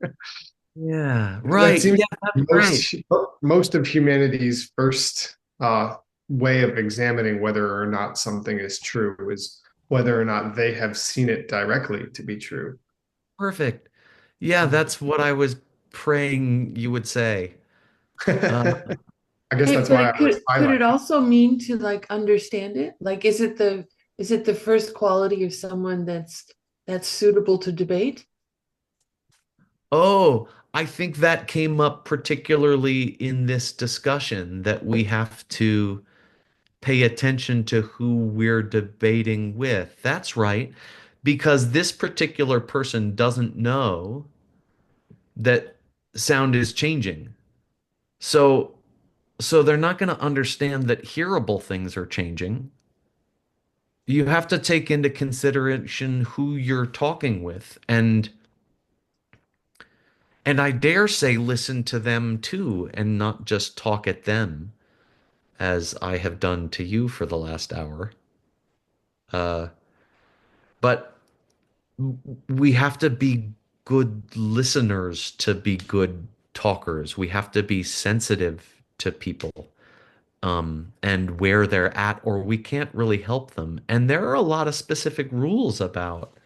yeah, that right, seems yeah, that's right. most of humanity's first way of examining whether or not something is true is whether or not they have seen it directly to be true. Perfect. Yeah, that's what I was praying you would say. Uh, I guess Hey, that's but why it I was could it highlighting. also mean to like understand it? Like, is it the first quality of someone that's suitable to debate? oh, I think that came up particularly in this discussion that we have to pay attention to who we're debating with. That's right, because this particular person doesn't know that sound is changing. So so they're not going to understand that hearable things are changing. You have to take into consideration who you're talking with and I dare say listen to them too and not just talk at them as I have done to you for the last hour. Uh, but we have to be good listeners to be good talkers. We have to be sensitive to people and where they're at, or we can't really help them. And there are a lot of specific rules about,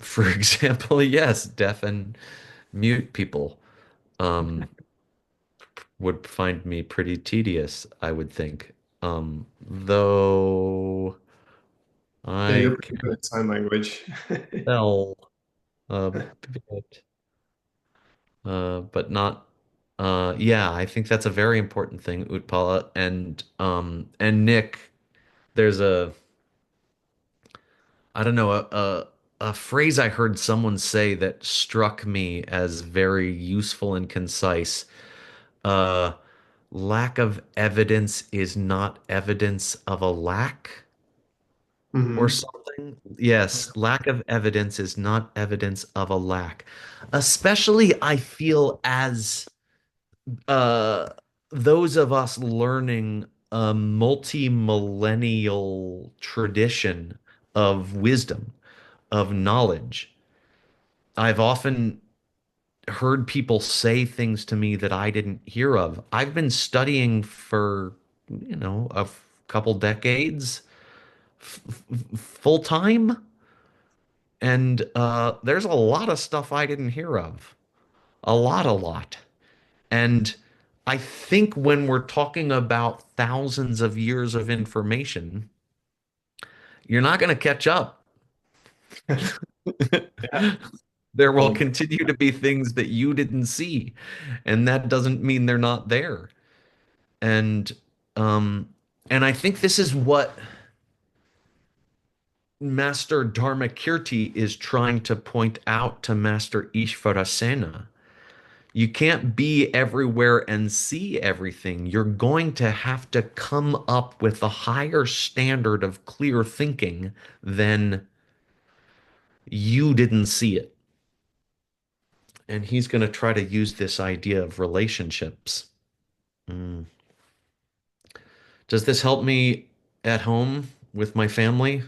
for example, yes, deaf and mute people would find me pretty tedious, I would think. Though Yeah, I you're can pretty good at sign language. tell a bit. But not yeah, I think that's a very important thing, Utpala. And Nick, there's a I don't know, a phrase I heard someone say that struck me as very useful and concise. Uh, Lack of evidence is not evidence of a lack or Hmm. something. Yes, lack of evidence is not evidence of a lack. Especially, I feel as uh, those of us learning a multi-millennial tradition of wisdom, of knowledge. I've often heard people say things to me that I didn't hear of. I've been studying for, couple decades full time, and there's a lot of stuff I didn't hear of. A lot. And I think when we're talking about thousands of years of information, you're not going to catch up. Yeah. There will Well, continue to be things that you didn't see, and that doesn't mean they're not there. And um and I think this is what Master Dharmakirti is trying to point out to Master Ishvarasena. You can't be everywhere and see everything. You're going to have to come up with a higher standard of clear thinking than you didn't see it. And he's going to try to use this idea of relationships. Mm. Does this help me at home with my family?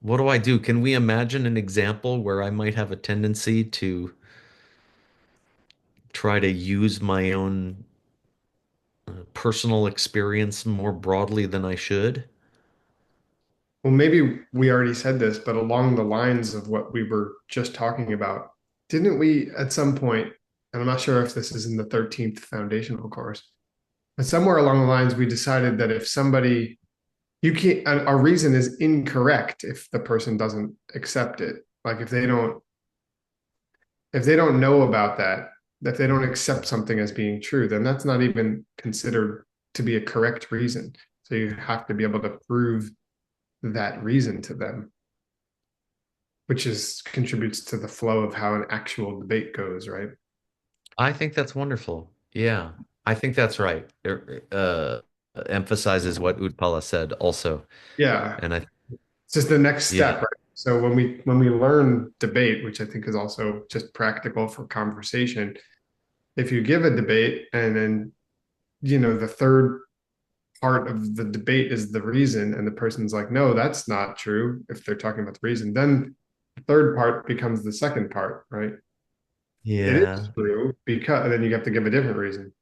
What do I do? Can we imagine an example where I might have a tendency to try to use my own personal experience more broadly than I should? maybe we already said this, but along the lines of what we were just talking about, didn't we at some point, and I'm not sure if this is in the 13th foundational course, but somewhere along the lines, we decided that if somebody, you can't, our reason is incorrect if the person doesn't accept it. Like if they don't know about that, if they don't accept something as being true, then that's not even considered to be a correct reason. So you have to be able to prove that reason to them, which is contributes to the flow of how an actual debate goes, right? I think that's wonderful. Yeah, I think that's right. It emphasizes what Utpala said also. Yeah, And I, it's just the next yeah, step, right? So when we learn debate, which I think is also just practical for conversation, if you give a debate and then the third part of the debate is the reason, and the person's like, no, that's not true. If they're talking about the reason, then the third part becomes the second part, right? It is yeah, true because, and then you have to give a different reason.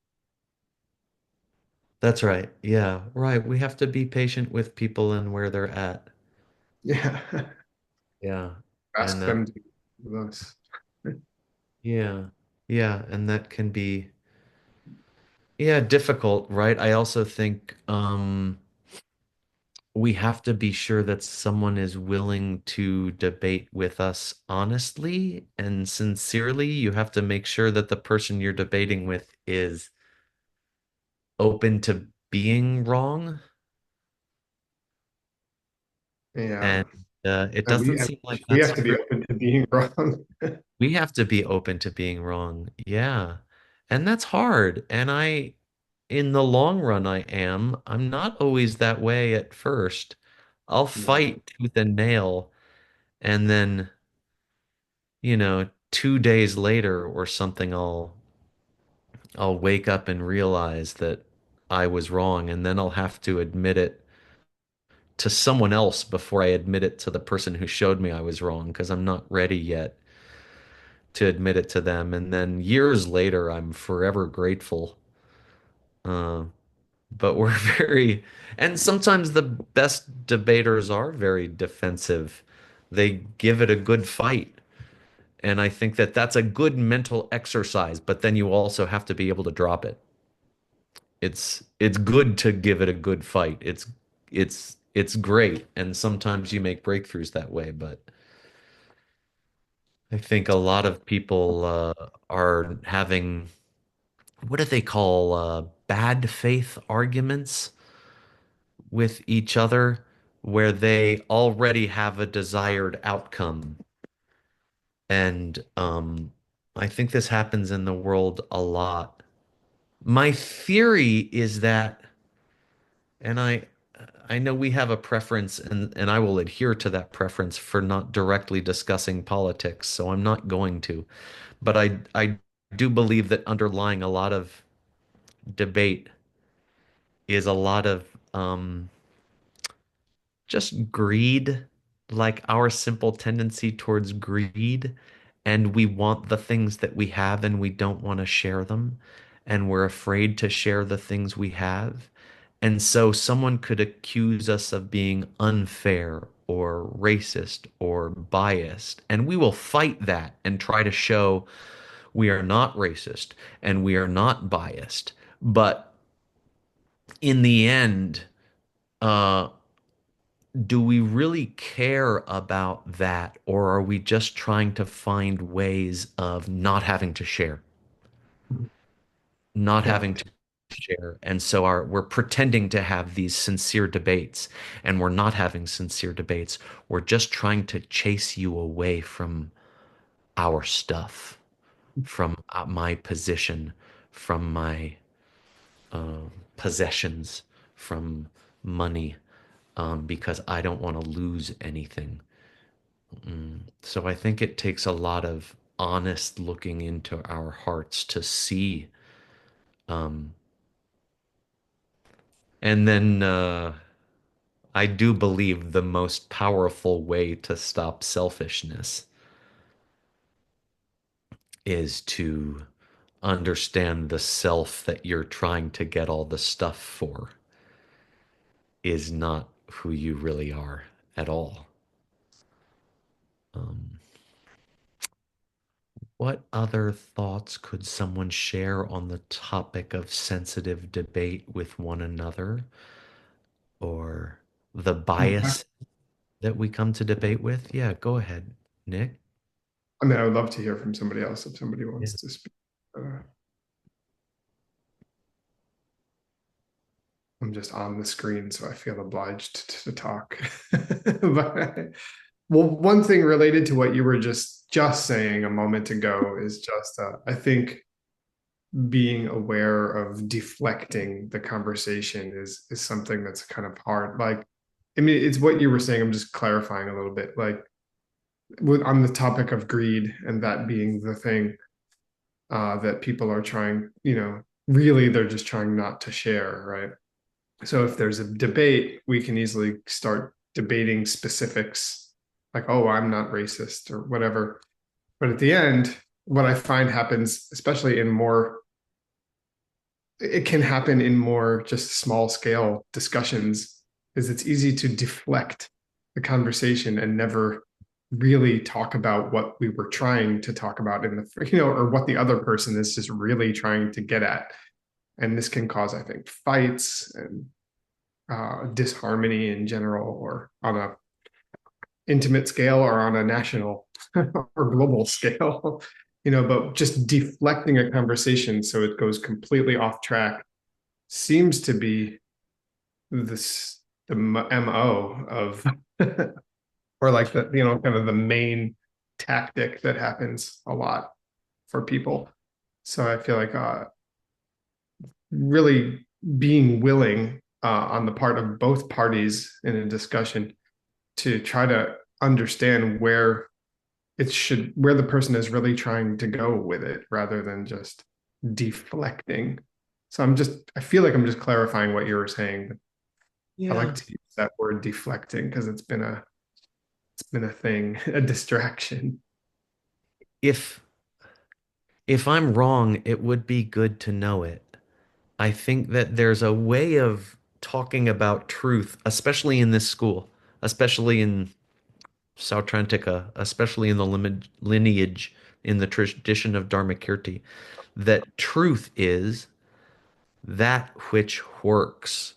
that's right. Yeah, right. We have to be patient with people and where they're at. Yeah. Yeah. And Ask them to with us. yeah, yeah, and that can be, yeah, difficult, right? I also think we have to be sure that someone is willing to debate with us honestly and sincerely. You have to make sure that the person you're debating with is open to being wrong. Yeah. And it And we doesn't and seem like we that's have to be true. open to being wrong. We have to be open to being wrong. Yeah. And that's hard. And in the long run, I'm not always that way at first. I'll No. fight tooth and nail. And then, 2 days later or something, I'll wake up and realize that I was wrong. And then I'll have to admit it to someone else before I admit it to the person who showed me I was wrong because I'm not ready yet to admit it to them. And then years later, I'm forever grateful. Uh, but we're and sometimes the best debaters are very defensive. They give it a good fight. And I think that that's a good mental exercise, but then you also have to be able to drop it. It's good to give it a good fight. It's great. And sometimes you make breakthroughs that way, but I think a lot of people are having what do they call bad faith arguments with each other where they already have a desired outcome And I think this happens in the world a lot. My theory is that, and I know we have a preference, and I will adhere to that preference for not directly discussing politics, so I'm not going to. But I do believe that underlying a lot of debate is a lot of just greed, like our simple tendency towards greed. And we want the things that we have and we don't want to share them. And we're afraid to share the things we have. And so someone could accuse us of being unfair or racist or biased. And we will fight that and try to show we are not racist and we are not biased. But in the end, uh, do we really care about that, or are we just trying to find ways of not having to share, not Yeah. having to share? And so we're pretending to have these sincere debates, and we're not having sincere debates. We're just trying to chase you away from our stuff, from my position, from my possessions, from money, because I don't want to lose anything. So I think it takes a lot of honest looking into our hearts to see. Um, and then I do believe the most powerful way to stop selfishness is to understand the self that you're trying to get all the stuff for is not who you really are at all. Um, what other thoughts could someone share on the topic of sensitive debate with one another, or the bias that we come to debate with? Yeah, go ahead, Nick. I mean, I would love to hear from somebody else if somebody Yeah. wants to speak. I'm just on the screen, so I feel obliged to talk. But, well, one thing related to what you were just saying a moment ago is just, I think being aware of deflecting the conversation is something that's kind of hard. Like, I mean, it's what you were saying. I'm just clarifying a little bit. Like, on the topic of greed and that being the thing that people are trying, really they're just trying not to share, right? So if there's a debate, we can easily start debating specifics like, oh, I'm not racist or whatever. But at the end, what I find happens, especially it can happen in more just small scale discussions, is it's easy to deflect the conversation and never really talk about what we were trying to talk about or what the other person is just really trying to get at. And this can cause, I think, fights and disharmony in general, or on a intimate scale or on a national or global scale. But just deflecting a conversation so it goes completely off track seems to be the MO of or like the kind of the main tactic that happens a lot for people. So I feel like really being willing on the part of both parties in a discussion to try to understand where the person is really trying to go with it rather than just deflecting. So I feel like I'm just clarifying what you were saying. I Yeah. like to use that word deflecting because it's been a thing, a distraction. If I'm wrong, it would be good to know it. I think that there's a way of talking about truth, especially in this school, especially in Sautrantica, especially in the lineage, in the tradition of Dharmakirti, that truth is that which works.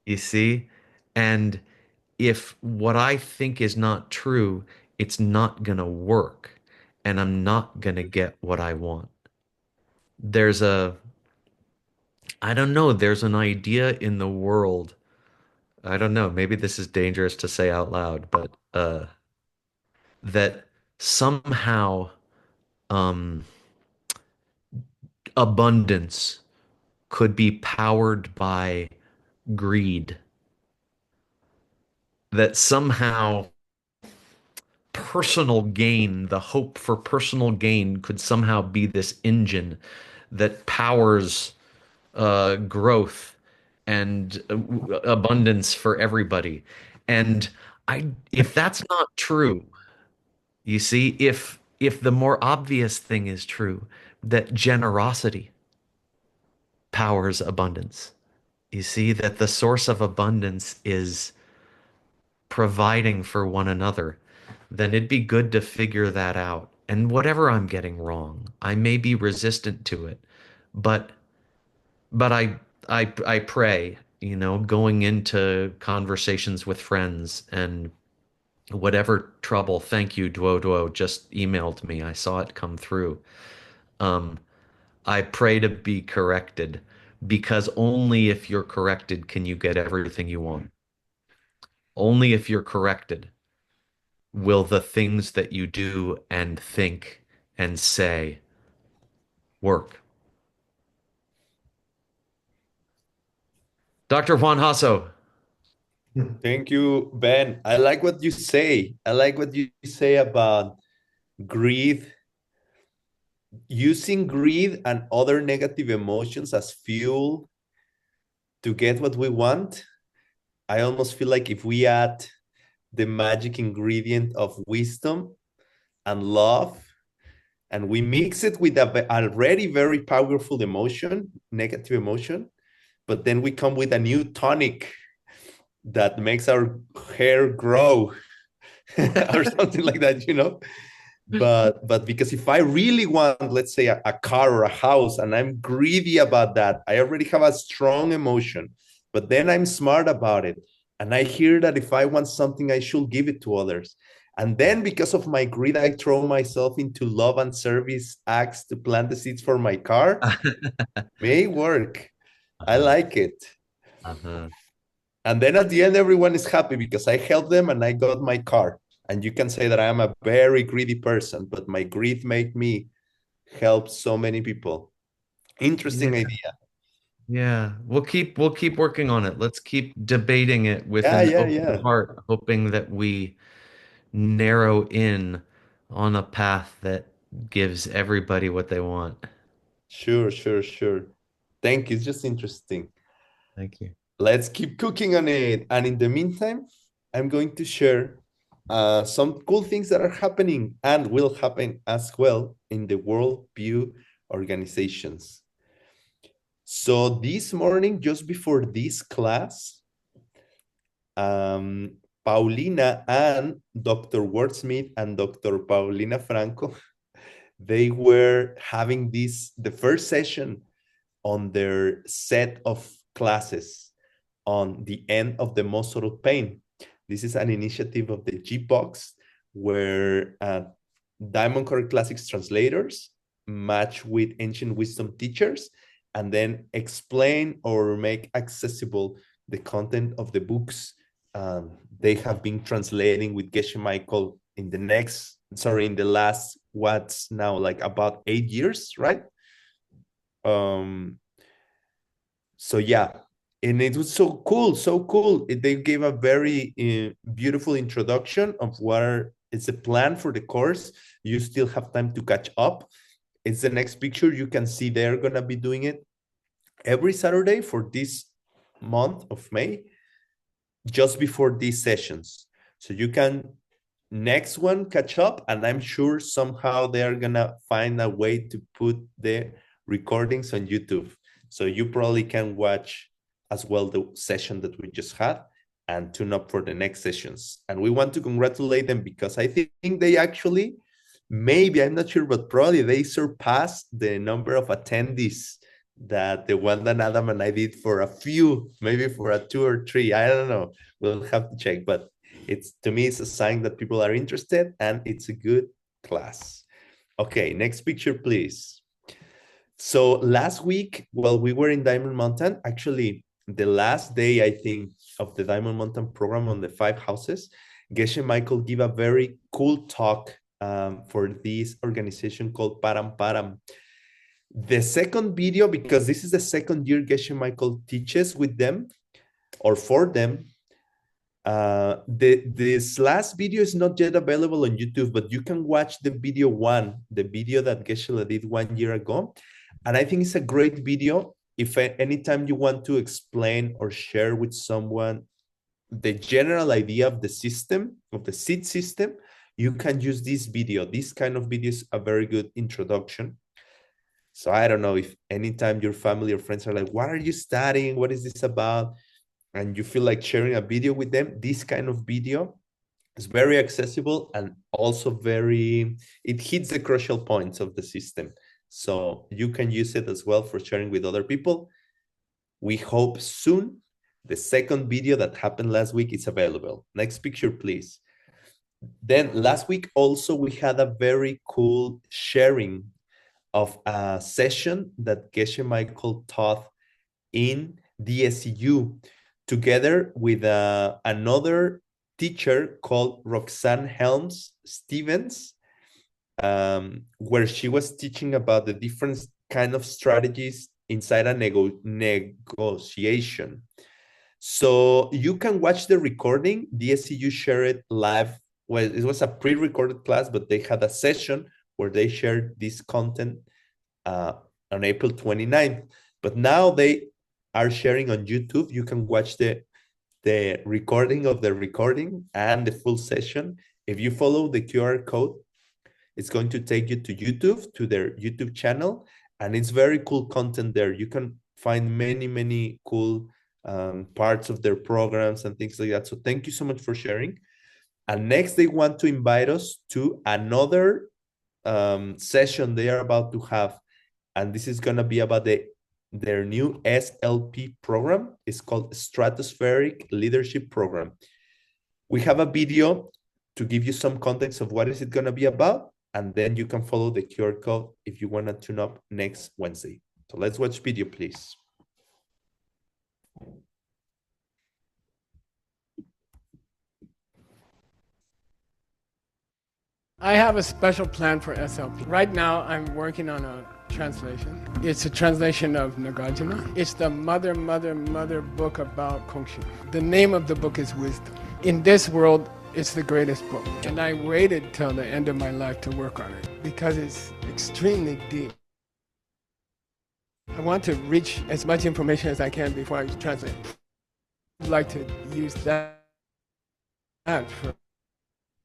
You see? And if what I think is not true, it's not gonna work, and I'm not gonna get what I want. There's I don't know, there's an idea in the world. I don't know, maybe this is dangerous to say out loud, but that somehow um, abundance could be powered by greed, that somehow personal gain, the hope for personal gain, could somehow be this engine that powers growth and abundance for everybody. And if that's not true, you see, if the more obvious thing is true, that generosity powers abundance, you see, that the source of abundance is providing for one another, then it'd be good to figure that out. And whatever I'm getting wrong, I may be resistant to it, but but I pray, going into conversations with friends and whatever trouble, thank you, Duo Duo just emailed me. I saw it come through. Um, I pray to be corrected because only if you're corrected can you get everything you want. Only if you're corrected will the things that you do and think and say work. Dr. Juan Hasso. Thank you, Ben. I like what you say. I like what you say about greed, using greed and other negative emotions as fuel to get what we want. I almost feel like if we add the magic ingredient of wisdom and love, and we mix it with a already very powerful emotion, negative emotion, but then we come with a new tonic that makes our hair grow or something like that, But because if I really want, let's say, a car or a house, and I'm greedy about that, I already have a strong emotion, but then I'm smart about it. And I hear that if I want something, I should give it to others. And then because of my greed, I throw myself into love and service acts to plant the seeds for my car. May work. I like it. Uh-huh. And then at the end, everyone is happy because I helped them and I got my car. And you can say that I am a very greedy person, but my greed made me help so many people. Interesting idea. Yeah, we'll keep working on it. Let's keep debating it with Yeah, an yeah, open yeah. heart, hoping that we narrow in on a path that gives everybody what they want. Sure, sure, sure. Thank you. It's just interesting. Thank you. Let's keep cooking on it. And in the meantime, I'm going to share some cool things that are happening and will happen as well in the worldview organizations. So this morning, just before this class, Paulina and Dr. Wordsmith and Dr. Paulina Franco, they were having the first session on their set of classes on the end of the most subtle pain. This is an initiative of the G-Box where Diamond Core Classics translators match with ancient wisdom teachers and then explain or make accessible the content of the books they have been translating with Geshe Michael in the last, what's now like about 8 years, right? So yeah, and it was so cool, so cool. They gave a very beautiful introduction of what is the plan for the course. You still have time to catch up. It's the next picture. You can see they're gonna be doing it every Saturday for this month of May, just before these sessions. So you can next one catch up, and I'm sure somehow they're gonna find a way to put the recordings on YouTube. So you probably can watch as well the session that we just had and tune up for the next sessions. And we want to congratulate them because I think they actually, maybe, I'm not sure, but probably they surpassed the number of attendees that the one that Adam and I did for a few, maybe for a 2 or 3. I don't know. We'll have to check, but to me, it's a sign that people are interested and it's a good class. Okay, next picture, please. So last week, while we were in Diamond Mountain, actually the last day, I think, of the Diamond Mountain program on the 5 houses, Geshe Michael give a very cool talk for this organization called Param Param. The second video, because this is the second year Geshe Michael teaches with them or for them, this last video is not yet available on YouTube, but you can watch the video one, the video that Geshe did 1 year ago. And I think it's a great video. If anytime you want to explain or share with someone the general idea of the system, of the seed system, you can use this video. This kind of video is a very good introduction. So I don't know if anytime your family or friends are like, what are you studying? What is this about? And you feel like sharing a video with them, this kind of video is very accessible and also it hits the crucial points of the system. So you can use it as well for sharing with other people. We hope soon. The second video that happened last week is available. Next picture, please. Then last week also we had a very cool sharing of a session that Geshe Michael taught in DSU together with another teacher called Roxanne Helms Stevens, where she was teaching about the different kind of strategies inside a negotiation. So you can watch the recording. DSU shared it live. Well, it was a pre-recorded class, but they had a session where they shared this content on April 29th. But now they are sharing on YouTube. You can watch the recording of the recording and the full session. If you follow the QR code, it's going to take you to YouTube, to their YouTube channel, and it's very cool content there. You can find many, many cool parts of their programs and things like that. So thank you so much for sharing. And next, they want to invite us to another session they are about to have. And this is going to be about their new SLP program. It's called Stratospheric Leadership Program. We have a video to give you some context of what is it going to be about. And then you can follow the QR code if you want to tune up next Wednesday. So let's watch video, please. I have a special plan for SLP. Right now, I'm working on a translation. It's a translation of Nagarjuna. It's the mother book about Kongshin. The name of the book is Wisdom. In this world, it's the greatest book. And I waited till the end of my life to work on it because it's extremely deep. I want to reach as much information as I can before I translate. I'd like to use that for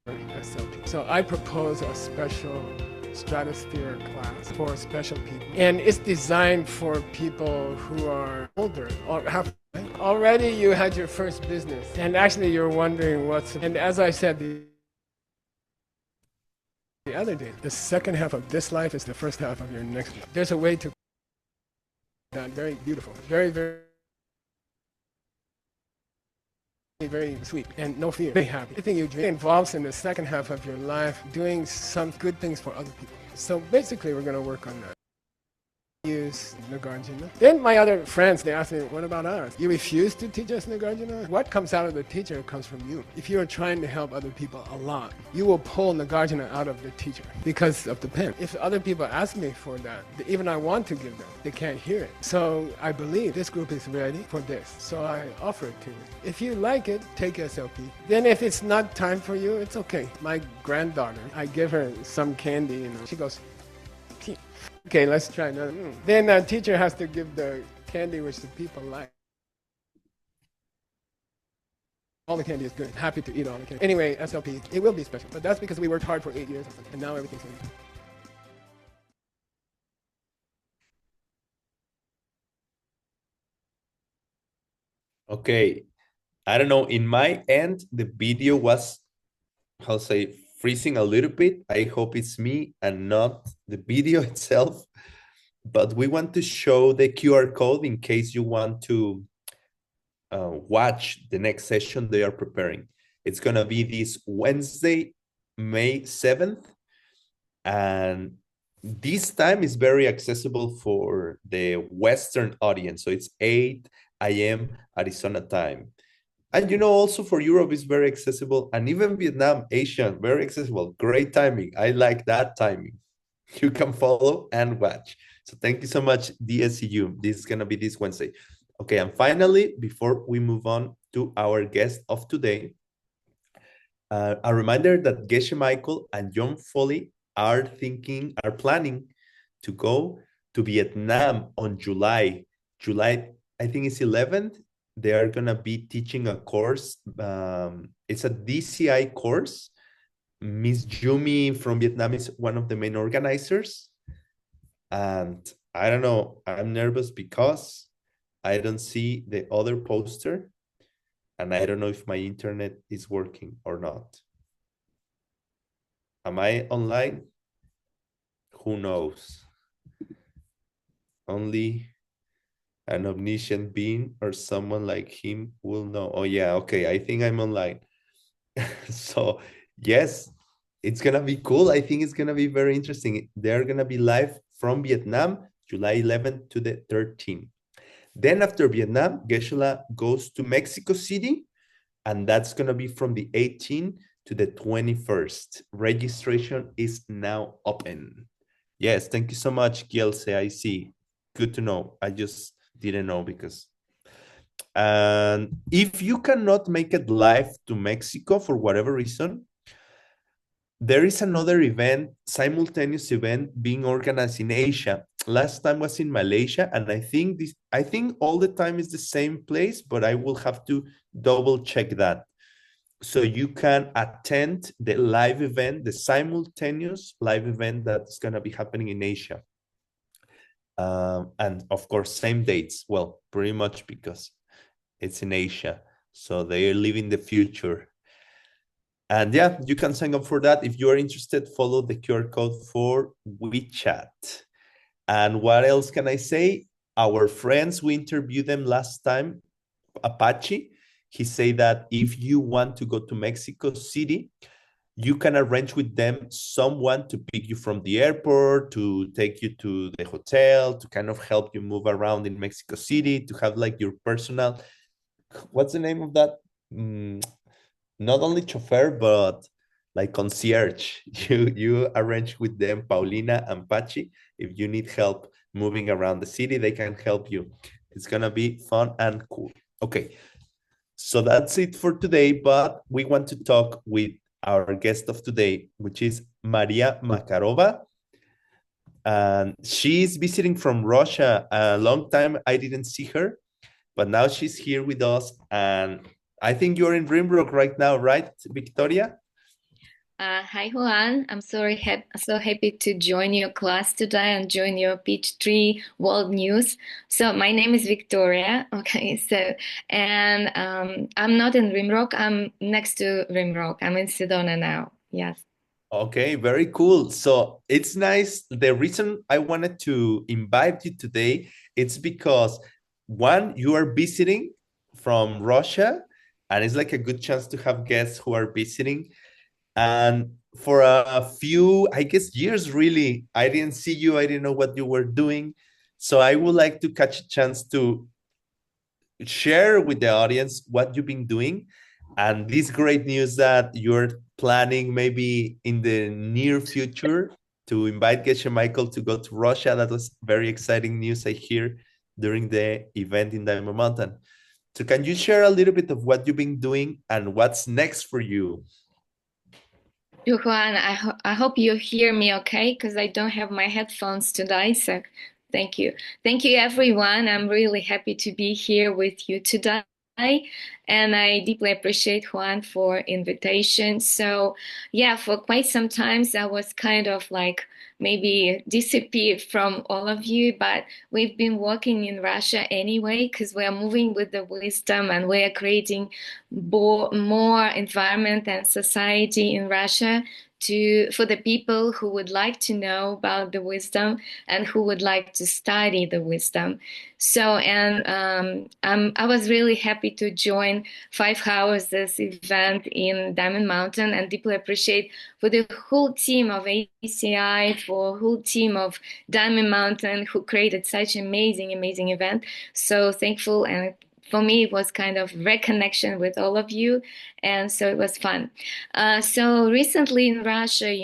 SLP. So I propose a special stratosphere class for special people. And it's designed for people who are older or have already you had your first business. And actually you're wondering and as I said the other day, the second half of this life is the first half of your next life. There's a way to that very beautiful, very sweet and no fear, very happy. Everything you dream involves in the second half of your life doing some good things for other people. So basically we're going to work on that. Use Nagarjuna. Then my other friends, they asked me, what about us? You refuse to teach us Nagarjuna? What comes out of the teacher comes from you. If you're trying to help other people a lot, you will pull Nagarjuna out of the teacher because of the pen. If other people ask me for that, even I want to give them, they can't hear it. So I believe this group is ready for this. So I offer it to you. If you like it, take SLP. Then if it's not time for you, it's okay. My granddaughter, I give her some candy, she goes, okay, let's try another. Then the teacher has to give the candy which the people like. All the candy is good. Happy to eat all the candy. Anyway, SLP, it will be special. But that's because we worked hard for 8 years and now everything's good. Okay. I don't know. In my end, the video was, freezing a little bit. I hope it's me and not the video itself. But we want to show the QR code in case you want to watch the next session they are preparing. It's going to be this Wednesday, May 7th. And this time is very accessible for the Western audience. So it's 8 a.m. Arizona time. And also for Europe, it's very accessible. And even Vietnam, Asia, very accessible. Great timing. I like that timing. You can follow and watch. So thank you so much, DSCU. This is going to be this Wednesday. Okay, and finally, before we move on to our guest of today, a reminder that Geshe Michael and John Foley are planning to go to Vietnam on July, I think it's 11th. They are going to be teaching a course. It's a DCI course. Miss Jumi from Vietnam is one of the main organizers. And I don't know, I'm nervous because I don't see the other poster. And I don't know if my internet is working or not. Am I online? Who knows? Only an omniscient being or someone like him will know. Oh yeah, okay, I think I'm online. So yes, it's gonna be cool. I think it's gonna be very interesting. They're gonna be live from Vietnam, July 11th to the 13th. Then after Vietnam, Geshe goes to Mexico City, and that's gonna be from the 18th to the 21st. Registration is now open. Yes, thank you so much, Gielse. I see. Good to know. I just didn't know because. And if you cannot make it live to Mexico for whatever reason, there is another event, simultaneous event being organized in Asia. Last time was in Malaysia, and I think all the time is the same place, but I will have to double check that. So you can attend the live event, the simultaneous live event that's going to be happening in Asia. And of course, same dates. Well, pretty much because it's in Asia. So they live in the future. And yeah, you can sign up for that. If you are interested, follow the QR code for WeChat. And what else can I say? Our friends, we interviewed them last time, Apache. He said that if you want to go to Mexico City, you can arrange with them someone to pick you from the airport, to take you to the hotel, to kind of help you move around in Mexico City, to have like your personal, what's the name of that? Not only chauffeur, but like concierge. You arrange with them, Paulina and Pachi. If you need help moving around the city, they can help you. It's gonna be fun and cool. Okay, so that's it for today, but we want to talk with our guest of today, which is Maria Makarova. And she's visiting from Russia. A long time I didn't see her, but now she's here with us. And I think you're in Rimrock right now, right, Victoria? Hi, Juan. I'm so happy to join your class today and join your Peachtree World News. So my name is Victoria. Okay, and I'm not in Rimrock. I'm next to Rimrock. I'm in Sedona now. Yes. Okay, very cool. So it's nice. The reason I wanted to invite you today, it's because one, you are visiting from Russia, and it's like a good chance to have guests who are visiting. And for a few, I guess, years, really, I didn't see you. I didn't know what you were doing. So I would like to catch a chance to share with the audience what you've been doing and this great news that you're planning maybe in the near future to invite Geshe Michael to go to Russia. That was very exciting news I hear during the event in Diamond Mountain. So can you share a little bit of what you've been doing and what's next for you? Juan, I hope you hear me okay, because I don't have my headphones today. So thank you. Thank you, everyone. I'm really happy to be here with you today. And I deeply appreciate Juan for invitation. So yeah, for quite some time, I was kind of like maybe disappeared from all of you, but we've been working in Russia anyway, because we are moving with the wisdom and we are creating more environment and society in Russia for the people who would like to know about the wisdom and who would like to study the wisdom. So, and I was really happy to join 5 Hours this event in Diamond Mountain, and deeply appreciate for the whole team of ACI, for whole team of Diamond Mountain who created such amazing event. So thankful and for me, it was kind of reconnection with all of you. And so it was fun. So recently in Russia,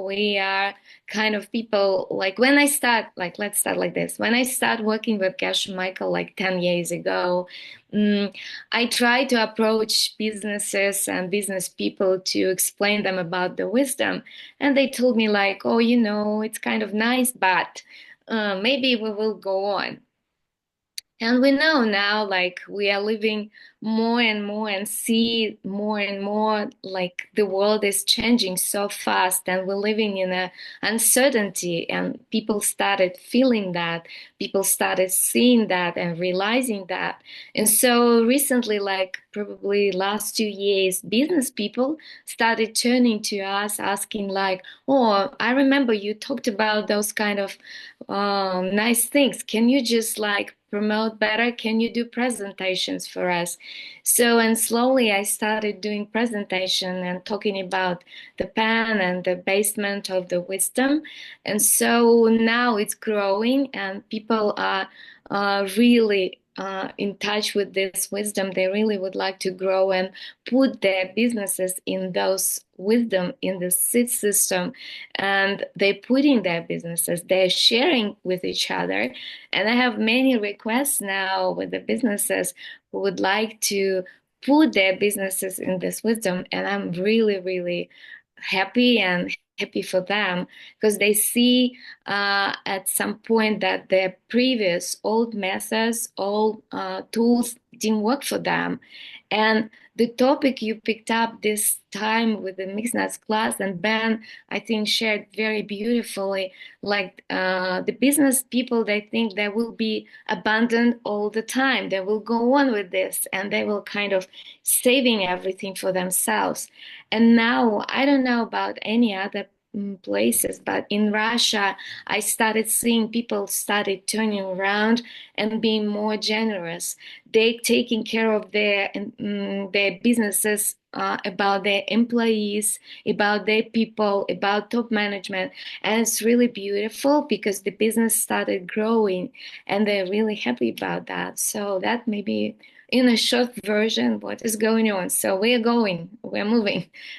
we are kind of people like when I start, like, let's start like this. When I start working with Geshe Michael like 10 years ago, I try to approach businesses and business people to explain them about the wisdom. And they told me like, oh, it's kind of nice, but maybe we will go on. And we know now, like, we are living more and more and see more and more, like, the world is changing so fast and we're living in a uncertainty. And people started feeling that, people started seeing that and realizing that. And so recently, like, probably last 2 years, business people started turning to us asking, like, oh, I remember you talked about those kind of nice things. Can you just like promote better? Can you do presentations for us? So, and slowly I started doing presentation and talking about the pen and the basement of the wisdom. And so now it's growing and people are really in touch with this wisdom. They really would like to grow and put their businesses in those wisdom in the seed system, and they're putting their businesses, they're sharing with each other. And I have many requests now with the businesses who would like to put their businesses in this wisdom, and I'm really, really happy for them because they see at some point that their previous old methods, old tools didn't work for them. And the topic you picked up this time with the mixed nuts class, and Ben, I think, shared very beautifully, like the business people, they think they will be abandoned all the time. They will go on with this and they will kind of saving everything for themselves. And now, I don't know about any other places, but in Russia, I started seeing people started turning around and being more generous. They taking care of their businesses, about their employees, about their people, about top management, and it's really beautiful because the business started growing, and they're really happy about that. So that may be in a short version what is going on. So we're moving,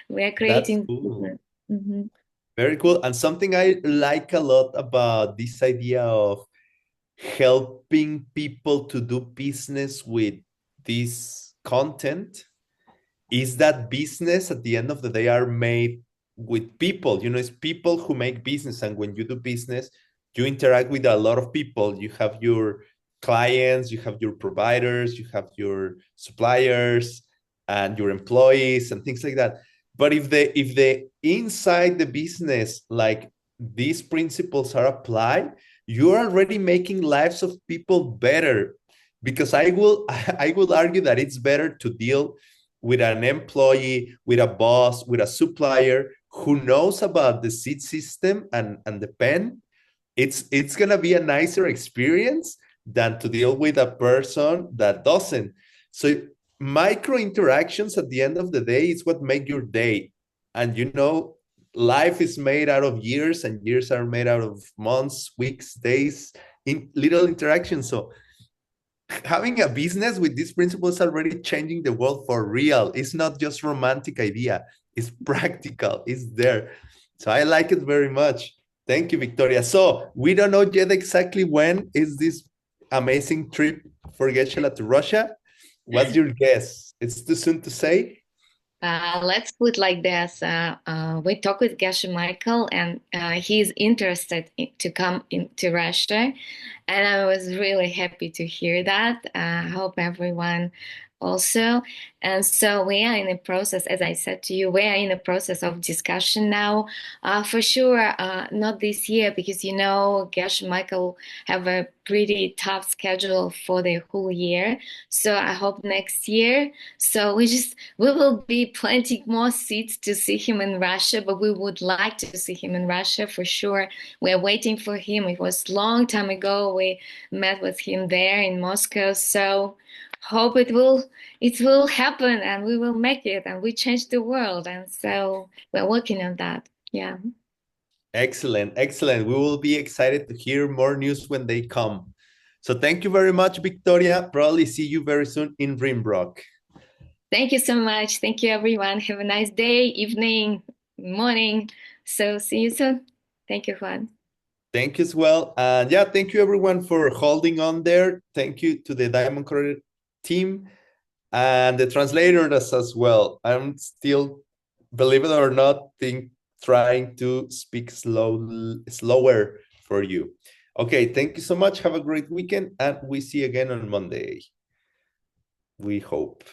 we're That's creating cool. business. Mhm. Very cool. And something I like a lot about this idea of helping people to do business with this content is that business at the end of the day are made with people. It's people who make business. And when you do business, you interact with a lot of people. You have your clients, you have your providers, you have your suppliers and your employees and things like that. But if the inside the business, like these principles are applied, you're already making lives of people better. Because I will argue that it's better to deal with an employee, with a boss, with a supplier who knows about the seed system and the pen. It's gonna be a nicer experience than to deal with a person that doesn't. So micro interactions at the end of the day is what make your day. And life is made out of years, and years are made out of months, weeks, days, in little interactions. So having a business with these principles already changing the world for real. It's not just romantic idea. It's practical. It's there. So I like it very much. Thank you, Victoria. So we don't know yet exactly when is this amazing trip for Geshe to Russia. What's your guess? It's too soon to say. Let's put like this. We talked with Geshe Michael, and he's interested to come into Russia, and I was really happy to hear that. I hope everyone also. And so we are in the process, as I said to you, we are in the process of discussion now. For sure, not this year, because Geshe Michael have a pretty tough schedule for the whole year. So I hope next year. So we will be planting more seeds to see him in Russia, but we would like to see him in Russia for sure. We're waiting for him. It was a long time ago. We met with him there in Moscow. So hope it will happen and we will make it and we change the world. And so we're working on that. Yeah. Excellent, excellent. We will be excited to hear more news when they come. So thank you very much, Victoria. Probably see you very soon in Rimrock. Thank you so much. Thank you, everyone. Have a nice day, evening, morning. So see you soon. Thank you, Juan. Thank you as well. And yeah, thank you everyone for holding on there. Thank you to the Diamond Corridor team and the translators as well. I'm still, believe it or not, trying to speak slower for you. Okay, thank you so much. Have a great weekend, and we see you again on Monday. We hope.